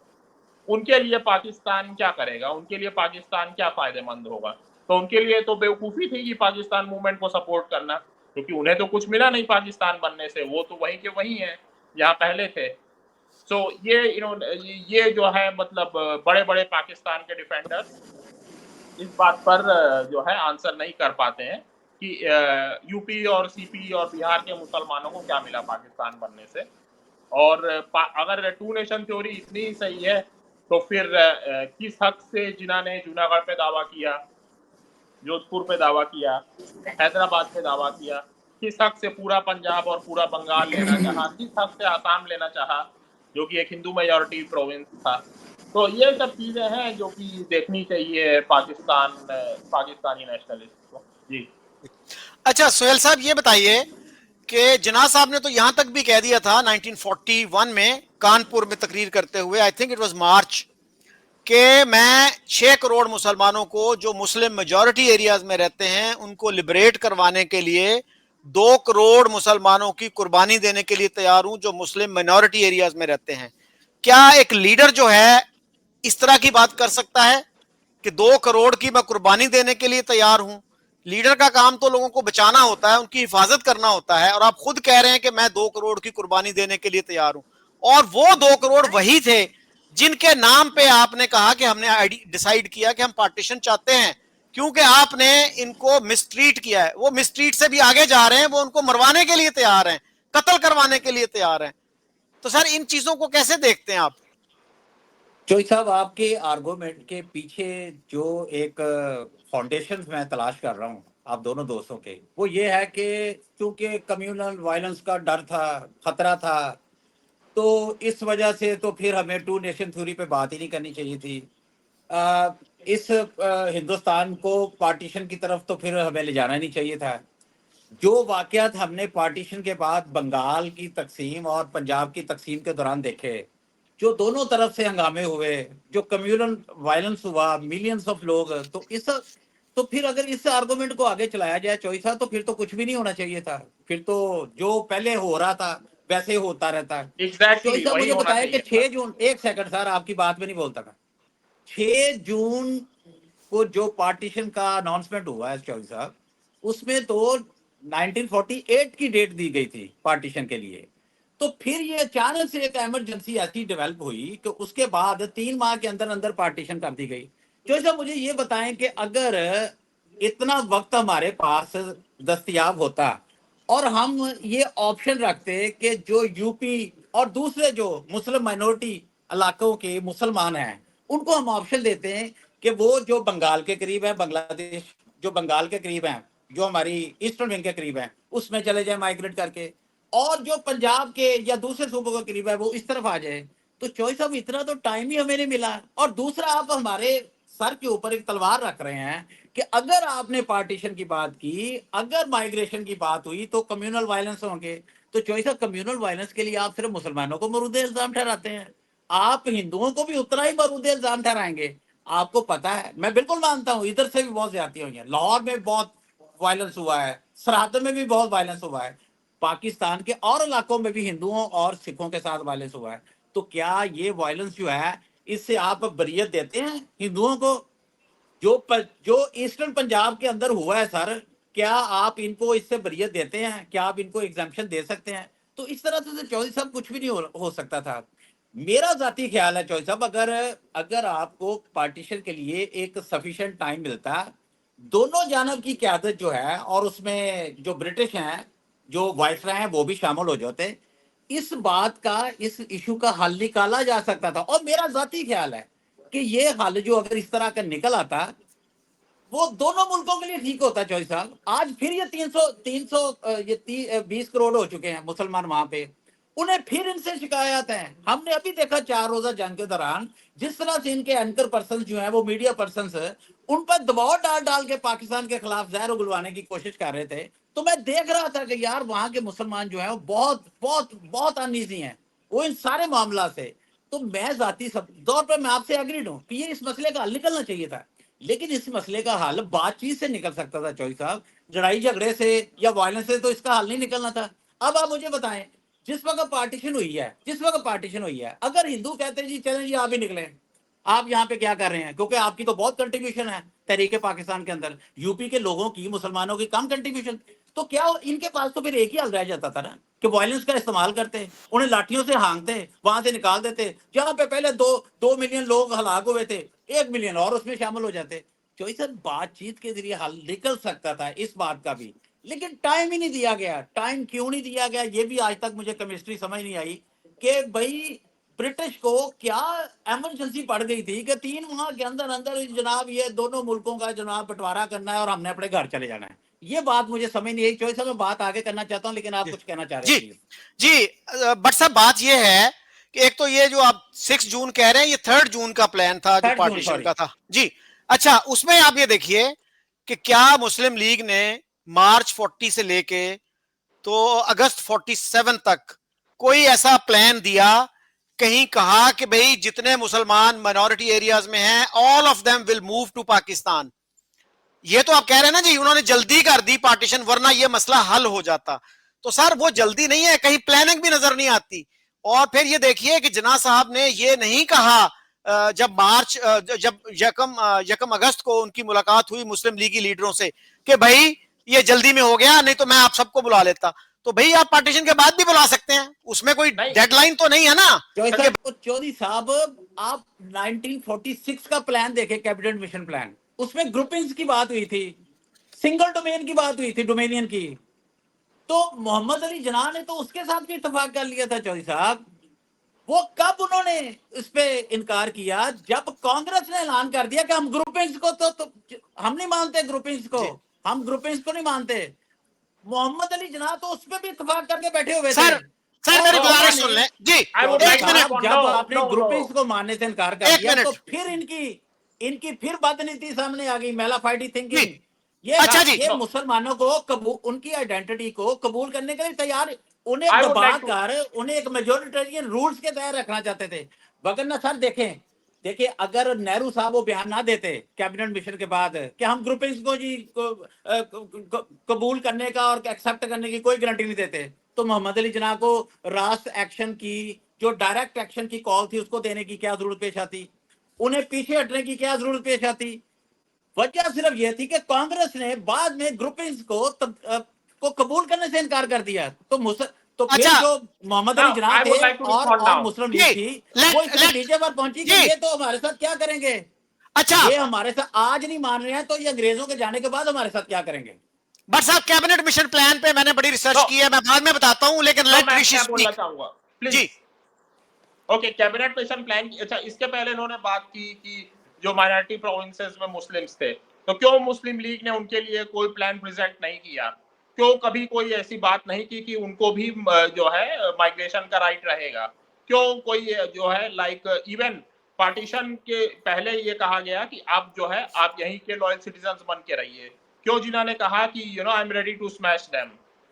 उनके लिए पाकिस्तान क्या करेगा, उनके लिए पाकिस्तान क्या फायदेमंद होगा। तो उनके लिए तो बेवकूफ़ी थी कि पाकिस्तान मूवमेंट को सपोर्ट करना, क्योंकि उन्हें तो कुछ मिला नहीं पाकिस्तान बनने से, वो तो वहीं के वहीं हैं जहाँ पहले थे। सो ये इन्होंने ये जो है मतलब बड़े बड़े पाकिस्तान के डिफेंडर्स इस बात पर जो है आंसर नहीं कर पाते हैं कि यूपी और सीपी और बिहार के मुसलमानों को क्या मिला पाकिस्तान बनने से। और अगर टू नेशन थ्योरी इतनी सही है तो फिर किस हक से जिन्ना ने जूनागढ़ पे दावा किया, जोधपुर पे दावा किया, हैदराबाद पे दावा किया, किस हक से पूरा पंजाब और पूरा बंगाल लेना चाहा, किस हक से आसाम लेना चाहा जो कि एक हिंदू मेजॉरिटी प्रोविंस था। तो ये सब चीजें हैं जो कि देखनी चाहिए पाकिस्तानी नेशनलिस्ट को। जी अच्छा सुहेल साहब, ये बताइए कि जिन्ना साहब ने तो यहां तक भी कह दिया था 1941 में कानपुर में तकरीर करते हुए, आई थिंक इट वाज मार्च, कि मैं 6 करोड़ मुसलमानों को जो मुस्लिम मेजॉरिटी एरियाज में रहते हैं उनको लिबरेट करवाने के लिए 2 करोड़ मुसलमानों की कुर्बानी देने के लिए तैयार हूं जो मुस्लिम माइनॉरिटी एरियाज में रहते हैं। क्या एक लीडर जो है इस तरह की बात कर सकता है कि 2 करोड़ की मैं कुर्बानी देने के लिए तैयार हूं? लीडर का काम तो लोगों को बचाना होता है, उनकी हिफाजत करना होता है, और आप खुद कह रहे हैं कि मैं 2 करोड़ की कुर्बानी देने के लिए तैयार हूं। और वो 2 करोड़ वही थे जिनके नाम पे आपने कहा कि हमने डिसाइड किया कि हम पार्टीशन चाहते हैं, क्योंकि आपने इनको मिसट्रीट किया है। वो मिसट्रीट से भी आगे जा रहे हैं, वो उनको मरवाने के लिए तैयार हैं, कत्ल करवाने के लिए तैयार हैं। तो सर इन चीजों को कैसे देखते हैं आप? चोई साहब, आपके आर्गुमेंट के पीछे जो एक फाउंडेशन मैं तलाश कर रहा हूँ आप दोनों दोस्तों के, वो ये है कि चूंकि कम्युनल वायलेंस का डर था, खतरा था, तो इस वजह से तो फिर हमें टू नेशन थ्योरी पे बात ही नहीं करनी चाहिए थी। इस हिंदुस्तान को पार्टीशन की तरफ तो फिर हमें ले जाना नहीं चाहिए था। जो वाकयात हमने पार्टीशन के बाद बंगाल की तकसीम और पंजाब की तकसीम के दौरान देखे, जो दोनों तरफ से हंगामे हुए, जो कम्युनल वायलेंस हुआ, मिलियंस ऑफ लोग, तो फिर अगर इस आर्गुमेंट को आगे चलाया जाए चोइसा, तो फिर तो कुछ भी नहीं होना चाहिए था। फिर तो जो पहले हो रहा था वैसे होता रहता है। एग्जैक्टली चोइसा वही मुझे होना बताया कि चाहिए था। 6 जून, एक सेकंड सर, आपकी बात में नहीं बोलता मैं। 6 जून को जो पार्टीशन का अनाउंसमेंट हुआ है चौधरी साहब, उसमें तो 1948 की डेट दी गई थी पार्टीशन के लिए। तो फिर ये अचानक से एक इमरजेंसी ऐसी डेवलप हुई कि उसके बाद 3 माह के अंदर अंदर पार्टीशन कर दी गई। चौधरी साहब मुझे ये बताएं कि अगर इतना वक्त हमारे पास दस्तयाब होता और हम ये ऑप्शन रखते कि जो यूपी और दूसरे जो मुस्लिम माइनॉरिटी इलाकों के मुसलमान हैं उनको हम ऑप्शन देते हैं कि वो जो बंगाल के करीब है, बांग्लादेश जो बंगाल के करीब है, जो हमारी ईस्टर्न विंग के करीब है, उसमें चले जाए माइग्रेट करके, और जो पंजाब के या दूसरे सूबों के करीब है वो इस तरफ आ जाए। तो चॉइस ऑफ इतना तो टाइम ही हमें नहीं मिला। और दूसरा, आप हमारे सर के ऊपर एक तलवार रख रहे हैं कि अगर आपने पार्टीशन की बात की, अगर माइग्रेशन की बात हुई तो कम्युनल वायलेंस होंगे। तो चॉइस ऑफ कम्युनल वायलेंस के लिए आप सिर्फ मुसलमानों को मरूद इल्जाम ठहराते हैं, आप हिंदुओं को भी उतना ही मरूद इल्जाम ठहराएंगे। आपको पता है, मैं बिल्कुल मानता हूं इधर से भी बहुत ज्यादतियां हुई हैं, लाहौर में बहुत वायलेंस हुआ है, सरहद में भी बहुत वायलेंस हुआ है, पाकिस्तान के और इलाकों में भी हिंदुओं और सिखों के साथ वायलेंस हुआ है। तो क्या ये वायलेंस जो है इससे आप बरियत देते हैं हिंदुओं को? जो ईस्टर्न पंजाब के अंदर हुआ है सर, क्या आप इनको इससे बरियत देते हैं? क्या आप इनको एग्जाम्पशन दे सकते हैं? तो इस तरह से चौधरी साहब कुछ भी नहीं हो सकता था। मेरा जाती ख्याल है चौधरी साहब, अगर आपको पार्टीशन के लिए एक सफिशिएंट टाइम मिलता, दोनों जानब की क्यादत जो है और उसमें जो ब्रिटिश हैं, जो वाइसराय हैं, वो भी शामिल हो जाते, इस बात का, इस इशू का हल निकाला जा सकता था। और मेरा जाती ख्याल है कि ये हल जो अगर इस तरह का निकल आता वो दोनों मुल्कों के लिए ठीक होता। चौधरी साहब आज फिर ये 20 करोड़ हो चुके हैं मुसलमान वहां पे, उन्हें फिर इनसे शिकायत है। हमने अभी देखा 4 रोजा जंग के दौरान जिस तरह से इनके एंकर पर्सन जो है, वो मीडिया पर्सन उन पर दबाव डाल डाल के पाकिस्तान के खिलाफ जहर उगलवाने की कोशिश कर रहे थे। तो मैं देख रहा था कि यार वहां के मुसलमान जो है वो बहुत बहुत बहुत अनईजी हैं वो इन सारे मामला से। तो मैं जाती सब तौर पर मैं आपसे एग्रीड हूं कि ये इस मसले का हल निकलना चाहिए था, लेकिन इस मसले का हल बातचीत से निकल सकता था चौधरी साहब, लड़ाई झगड़े से या वायलेंस से तो इसका हल नहीं निकलना था। अब आप मुझे बताएं, जिस वक्त पार्टीशन हुई है, अगर हिंदू कहते हैं जी चलें जी आप ही निकलें, आप यहाँ पे क्या कर रहे हैं? क्योंकि आपकी तो बहुत कंट्रीब्यूशन है तहरीके पाकिस्तान के अंदर, यूपी के लोगों की, मुसलमानों की कम कंट्रीब्यूशन। तो क्या इनके पास तो फिर एक ही हल रह जाता था ना कि वायलेंस का इस्तेमाल करते, उन्हें लाठियों से हांगते, वहां से निकाल देते। जहां पे पहले 2 मिलियन लोग हलाक हुए थे, 1 मिलियन और उसमें शामिल हो जाते। चौधरी साहब बातचीत के जरिए हल निकल सकता था इस बात का भी, लेकिन टाइम ही नहीं दिया गया। टाइम क्यों नहीं दिया गया ये भी आज तक मुझे केमिस्ट्री समझ नहीं आई कि भाई ब्रिटिश को क्या इमरजेंसी पड़ गई थी कि 3 माह के अंदर अंदर जनाब ये दोनों मुल्कों का जनाब बंटवारा करना है और हमने अपने घर चले जाना है। ये बात मुझे समझ नहीं आई। चौधरी साहब मैं बात आगे करना चाहता हूं, लेकिन आप कुछ कहना चाह रहे हैं जी जी बट साहब बात ये है कि एक तो ये जो आप 6 जून कह रहे हैं, ये 3 जून का प्लान था जो 3 जून, पार्टीशन sorry। का था जी। अच्छा, उसमें आप ये देखिए कि क्या मुस्लिम लीग ने मार्च 40 से लेके तो अगस्त 47 तक कोई ऐसा प्लान दिया, कहीं कहा कि भाई जितने मुसलमान माइनॉरिटी एरियाज में हैं all of them will move to Pakistan? ये तो आप कह रहे हैं ना जी उन्होंने जल्दी कर दी पार्टीशन, वरना ये मसला हल हो जाता। तो सर वो जल्दी नहीं है, कहीं प्लानिंग भी नजर नहीं आती। और फिर ये देखिए कि जिन्ना साहब ने ये नहीं कहा जब मार्च जब यकम अगस्त को उनकी मुलाकात हुई मुस्लिम लीगी लीडरों से कि भाई ये जल्दी में हो गया, नहीं तो मैं आप सबको बुला लेता। तो भाई आप पार्टीशन के बाद भी बुला सकते हैं, उसमें कोई डेडलाइन तो नहीं है ना। चौधरी साहब आप 1946 का प्लान देखें, कैबिनेट मिशन प्लान, उसमें ग्रुपिंग्स की बात हुई थी, सिंगल डोमेन की बात हुई थी, डोमेनियन की। तो मोहम्मद अली जिन्ना ने तो उसके साथ भी इत्तेफाक कर लिया था चौधरी साहब। वो कब उन्होंने इस पे इनकार किया? जब कांग्रेस ने ऐलान कर दिया कि हम ग्रुपिंग्स को तो हम नहीं मानते, ग्रुपिंग्स को हम ग्रुपिंग्स को नहीं मानते। मोहम्मद अली जिन्ना तो उस पे भी इत्तेफाक करके बैठे हुए थे। सर मेरी गुजारिश सुन लें जी, एक मिनट। जब आपने ग्रुपिंग्स को मानने से इनकार कर दिया तो फिर इनकी फिर बदनीति सामने आ गई, मेलाफाइडी थिंकिंग। ये मुसलमानों को उनकी आइडेंटिटी को कबूल करने के लिए तैयार, उन्हें दबाकर उन्हें एक मेजोरिटेरियन रूल्स के तहत रखना चाहते थे। वगरना सर देखिए अगर नेहरू साहब वो बयान ना देते कैबिनेट मिशन के बाद कि हम ग्रुपिंग्स को जी कबूल करने का और एक्सेप्ट करने की कोई गारंटी नहीं देते, तो मोहम्मद अली जिन्ना को रास्ट एक्शन की जो डायरेक्ट एक्शन की कॉल थी उसको देने की क्या जरूरत पेश आती? उन्हें पीछे हटने की क्या जरूरत पेश आती? वजह सिर्फ यह थी कि कांग्रेस ने बाद में ग्रुपिंग्स को कबूल करने से इनकार कर दिया। तो फिर जो मोहम्मद अली जिन्ना थे और मुस्लिम लीग थी वो इस नतीजे पर पहुंची कि ये तो हमारे साथ क्या करेंगे। अच्छा, ये हमारे साथ आज नहीं मान रहे हैं तो ये अंग्रेजों के जाने के बाद हमारे साथ क्या करेंगे? बट साहब कैबिनेट मिशन प्लान पे मैंने बड़ी रिसर्च की है, मैं बाद में बताता हूं, लेकिन let Rishi speak ji. Okay, cabinet mission plan. अच्छा, इसके पहले इन्होंने बात की कि जो माइनॉरिटी प्रोविंसेस में मुस्लिम्स थे, तो क्यों मुस्लिम लीग ने उनके लिए कोई प्लान प्रेजेंट नहीं किया? क्यों कभी कोई ऐसी बात नहीं की कि उनको भी जो है माइग्रेशन का राइट रहेगा? क्यों कोई जो है लाइक इवन पार्टीशन के पहले ये कहा गया कि आप जो है आप यहीं के लॉयल सिटीजन्स बन के रहिए? क्यों जिन्ना ने कहा कि you know I am ready to smash them?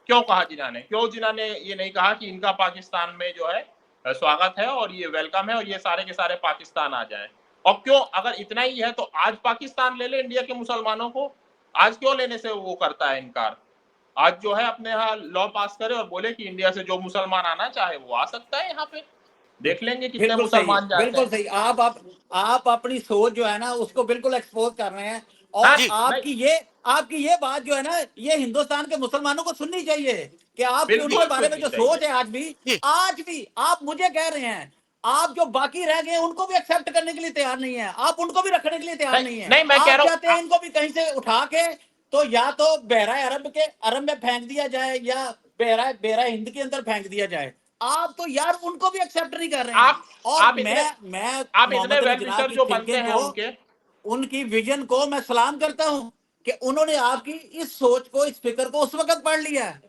क्यों कहा जिन्ना ने? क्यों जिन्ना ने ये नहीं कहा कि इनका पाकिस्तान में जो है स्वागत है और ये वेलकम है और ये सारे के सारे पाकिस्तान आ जाए? और क्यों अगर इतना ही है तो आज पाकिस्तान ले ले इंडिया के मुसलमानों को, आज क्यों लेने से वो करता है इनकार? आज जो है अपने यहाँ लॉ पास करे और बोले कि इंडिया से जो मुसलमान आना चाहे वो आ सकता है, यहाँ पे देख लेंगे कितने मुसलमान जाते हैं। बिल्कुल सही। आप अपनी सोच जो है ना उसको बिल्कुल एक्सपोज कर रहे हैं। और आपकी ये बात जो है ना ये हिंदुस्तान के मुसलमानों को सुननी चाहिए कि आपकी उनके बारे में जो सोच है आज भी आप मुझे कह रहे हैं, आप जो बाकी रह गए उनको भी एक्सेप्ट करने के लिए तैयार नहीं है, आप उनको भी रखने के लिए तैयार नहीं है। नहीं, मैं कह रहा हूं इनको भी कहीं से उठा के तो या तो बहरा अरब में फेंक दिया जाए या बहरा हिंद के अंदर फेंक दिया जाए। आप तो यार उनको भी एक्सेप्ट नहीं कर रहे हैं। आप इतने वेल जो बनते हैं उनकी विजन को मैं सलाम करता हूं कि उन्होंने आपकी इस सोच को, इस फिक्र को उस वक्त पढ़ लिया।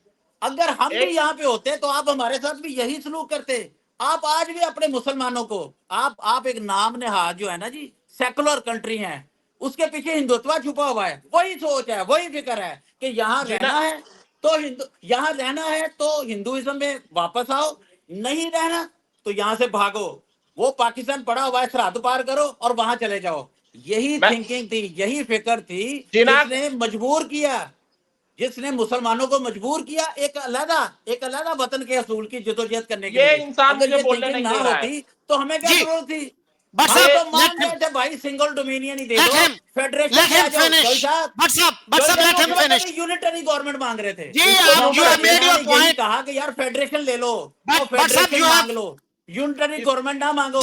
अगर हम भी यहाँ पे होते तो आप हमारे साथ भी यही सलूक करते। आप आज भी अपने मुसलमानों को आप एक नाम नेहाद जो है ना जी सेकुलर कंट्री है, उसके पीछे हिंदुत्व छुपा हुआ है। वही सोच है, वही फिक्र है कि यहाँ रहना है तो हिंदुइज्म में वापस आओ, नहीं रहना तो यहाँ से भागो। वो पाकिस्तान पड़ा हुआ है, सरहद पार करो और वहां चले जाओ। यही थिंकिंग थी, यही फिक्र थी जिसने मुसलमानों को मजबूर किया एक अलग वतन के असूल की जदोजहद करने के लिए। इंसान अगर ये थिंकिंग ना होती तो हमें क्या जरूरत थी? तो मान लेते भाई सिंगल डोमिनियन ही दे दो, फेडरेशन यूनिटरी गवर्नमेंट मांग रहे थे। कहा कि यार फेडरेशन ले लो, तो फेडरेशन मांग लो, यूनिटरी गवर्नमेंट ना मांगो।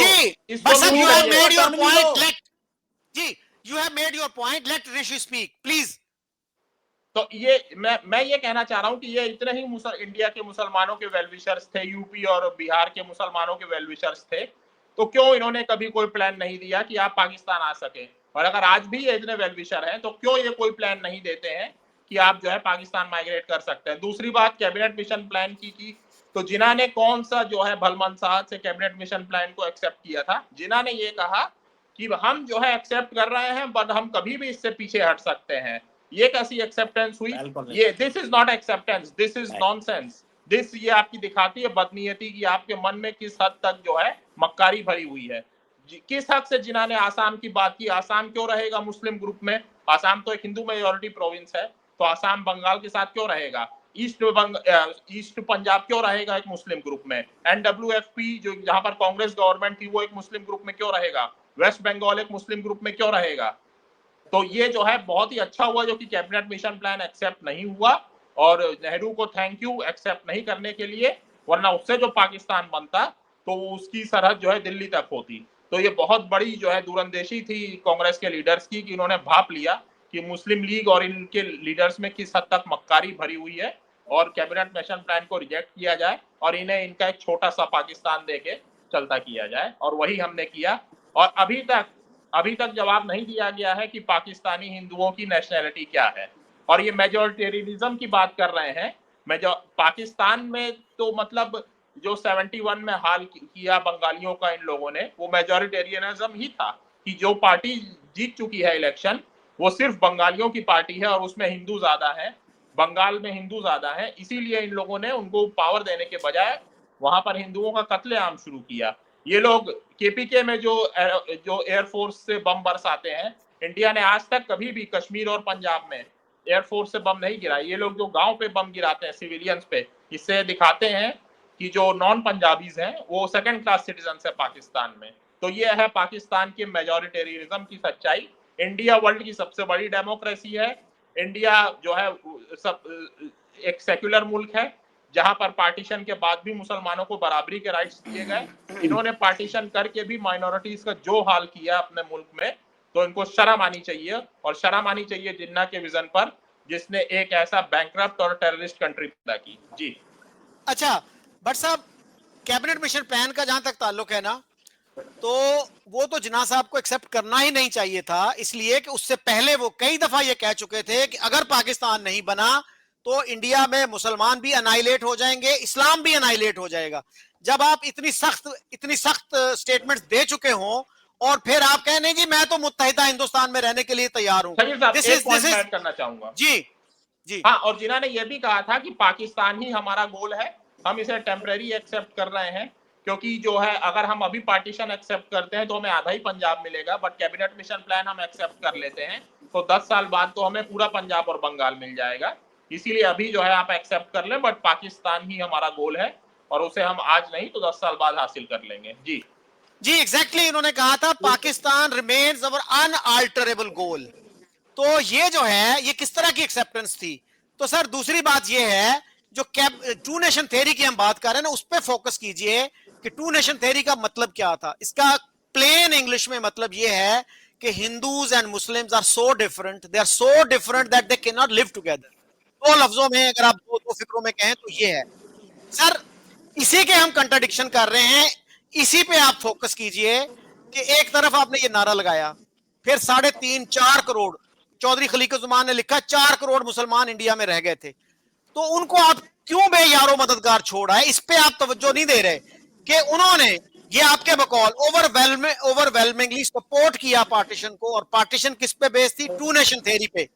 You have made your point. Let Rishi speak, please. तो ये मैं ये कहना चाह रहा हूं कि ये इतने ही इंडिया के मुसलमानों के वेलविशर्स थे, यूपी और बिहार के मुसलमानों के वेलविशर्स थे, तो क्यों इन्होंने कभी कोई प्लान नहीं दिया कि आप पाकिस्तान आ सके? और अगर आज भी ये इतने वेलविशर हैं तो क्यों ये कोई प्लान नहीं देते हैं कि आप जो है पाकिस्तान माइग्रेट कर सकते हैं? दूसरी बात, कैबिनेट मिशन प्लान की तो जिन्ना ने कौन सा जो है भलमन साहब से कैबिनेट मिशन प्लान को एक्सेप्ट किया था? जिन्ना ने ये कहा कि हम जो है एक्सेप्ट कर रहे हैं बट हम कभी भी इससे पीछे हट सकते हैं। ये कैसी एक्सेप्टेंस हुई? ये this is not acceptance, this is nonsense. This ये आपकी दिखाती है बदनीयती की आपके मन में किस हद तक जो है मक्कारी भरी हुई है। किस हक से जिन्ना ने आसाम की बात की? आसाम क्यों रहेगा मुस्लिम ग्रुप में? आसाम तो एक हिंदू मेजॉरिटी प्रोविंस है, तो आसाम बंगाल के साथ क्यों रहेगा? ईस्ट पंजाब क्यों रहेगा एक मुस्लिम ग्रुप में? NWFP जो जहां पर कांग्रेस गवर्नमेंट थी वो एक मुस्लिम ग्रुप में क्यों रहेगा? वेस्ट बंगाल एक मुस्लिम ग्रुप में क्यों रहेगा? तो ये जो है बहुत ही अच्छा हुआ जो कि कैबिनेट मिशन प्लान एक्सेप्ट नहीं हुआ, और नेहरू को थैंक यू एक्सेप्ट नहीं करने के लिए, वरना उससे जो पाकिस्तान बनता तो उसकी सरहद जो है दिल्ली तक होती। तो ये बहुत बड़ी जो है दूरंदेशी थी कांग्रेस के लीडर्स की कि इन्होंने भाप लिया कि मुस्लिम लीग और इनके लीडर्स में किस हद तक मक्कारी भरी हुई है, और कैबिनेट मिशन प्लान को रिजेक्ट किया जाए और इन्हें इनका एक छोटा सा पाकिस्तान देके चलता किया जाए, और वही हमने किया। और अभी तक जवाब नहीं दिया गया है कि पाकिस्तानी हिंदुओं की नेशनैलिटी क्या है। और ये मेजॉरिटेरियनिज्म की बात कर रहे हैं, पाकिस्तान में तो मतलब जो 71 में हाल किया बंगालियों का इन लोगों ने, वो मेजॉरिटेरियनिज्म ही था कि जो पार्टी जीत चुकी है इलेक्शन वो सिर्फ बंगालियों की पार्टी है और उसमें हिंदू ज्यादा है, बंगाल में हिंदू ज्यादा है, इसीलिए इन लोगों ने उनको पावर देने के बजाय वहां पर हिंदुओं का कत्लेआम शुरू किया। ये लोग केपीके में जो एयरफोर्स से बम बरसाते हैं, इंडिया ने आज तक कभी भी कश्मीर और पंजाब में एयरफोर्स से बम नहीं गिराए। ये लोग जो गांव पे बम गिराते हैं सिविलियंस पे, इससे दिखाते हैं कि जो नॉन पंजाबीज हैं वो सेकंड क्लास सिटीजन है पाकिस्तान में। तो ये है पाकिस्तान के मेजॉरिटेरियनिज्म की सच्चाई। इंडिया वर्ल्ड की सबसे बड़ी डेमोक्रेसी है। इंडिया जो है सब एक सेक्युलर मुल्क है जहां पर पार्टीशन के बाद भी मुसलमानों को बराबरी के राइट्स दिए गए। इन्होंने पार्टीशन करके भी माइनॉरिटीज का जो हाल किया अपने मुल्क में, तो इनको शर्म आनी चाहिए, और शर्म आनी चाहिए जिन्ना के विजन पर जिसने एक ऐसा बैंकरप्ट और टेररिस्ट कंट्री पैदा की। जी अच्छा भट्ट साहब, कैबिनेट मिशन प्लान का जहां तक ताल्लुक है ना, तो वो तो जिन्ना साहब को एक्सेप्ट करना ही नहीं चाहिए था, इसलिए कि उससे पहले वो कई दफा ये कह चुके थे कि अगर पाकिस्तान नहीं बना तो इंडिया में मुसलमान भी अनाइलेट हो जाएंगे, इस्लाम भी अनाइलेट हो जाएगा। जब आप इतनी सख्त स्टेटमेंट्स दे चुके हो और फिर आप कहें नहीं जी मैं तो मुत्तहिदा हिंदुस्तान में रहने के लिए तैयार हूं। करना चाहूंगा जी हाँ, और जिन्होंने ये भी कहा था कि पाकिस्तान ही हमारा गोल है, हम इसे टेम्परेरी एक्सेप्ट कर रहे हैं, क्योंकि जो है अगर हम अभी पार्टीशन एक्सेप्ट करते हैं तो हमें आधा ही पंजाब मिलेगा, बट कैबिनेट मिशन प्लान हम एक्सेप्ट कर लेते हैं तो 10 साल बाद तो हमें पूरा पंजाब और बंगाल मिल जाएगा। इसीलिए अभी जो है आप एक्सेप्ट कर लें, बट पाकिस्तान ही हमारा गोल है और उसे हम आज नहीं तो 10 साल बाद हासिल कर लेंगे। जी एग्जैक्टली इन्होंने कहा था पाकिस्तान रिमेन्स अवर अनअल्टरेबल गोल। तो ये जो है ये किस तरह की एक्सेप्टेंस थी? तो सर दूसरी बात ये है, जो टू नेशन थ्योरी की हम बात कर रहे हैं ना, उस पर फोकस कीजिए कि टू नेशन थ्योरी का मतलब क्या था। इसका प्लेन इंग्लिश में मतलब ये है कि Hindus and Muslims are so different, they are so different that they can not live together. दो लफ्जों में अगर आप दो फिक्रों में कहें तो ये है। सर इसी के हम कंट्राडिक्शन कर रहे हैं, इसी पे आप फोकस कीजिए कि एक तरफ आपने ये नारा लगाया, फिर 3.5-4 करोड़, चौधरी खलीकुज़्ज़मान ने लिखा 4 करोड़ मुसलमान इंडिया में रह गए थे, तो उनको आप क्यों बेयारो मददगार छोड़ा है? इस पे आप तवज्जो नहीं दे रहे कि उन्होंने ये आपके बकौल ओवरवेलमिंगली सपोर्ट किया पार्टीशन को, और पार्टीशन किस पे बेस थी? टू नेशन थ्योरी पे।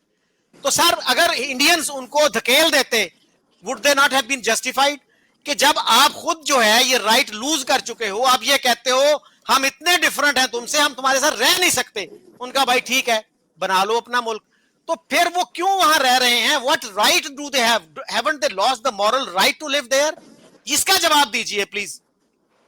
तो सर अगर इंडियंस उनको धकेल देते, would they not have been justified? कि जब आप खुद जो है ये राइट लूज कर चुके हो, आप ये कहते हो हम इतने डिफरेंट हैं तुमसे, हम तुम्हारे साथ रह नहीं सकते, उनका भाई ठीक है बना लो अपना मुल्क, तो फिर वो क्यों वहां रह रहे हैं? What right do they have? Haven't they lost the moral right to live there? इसका जवाब दीजिए प्लीज।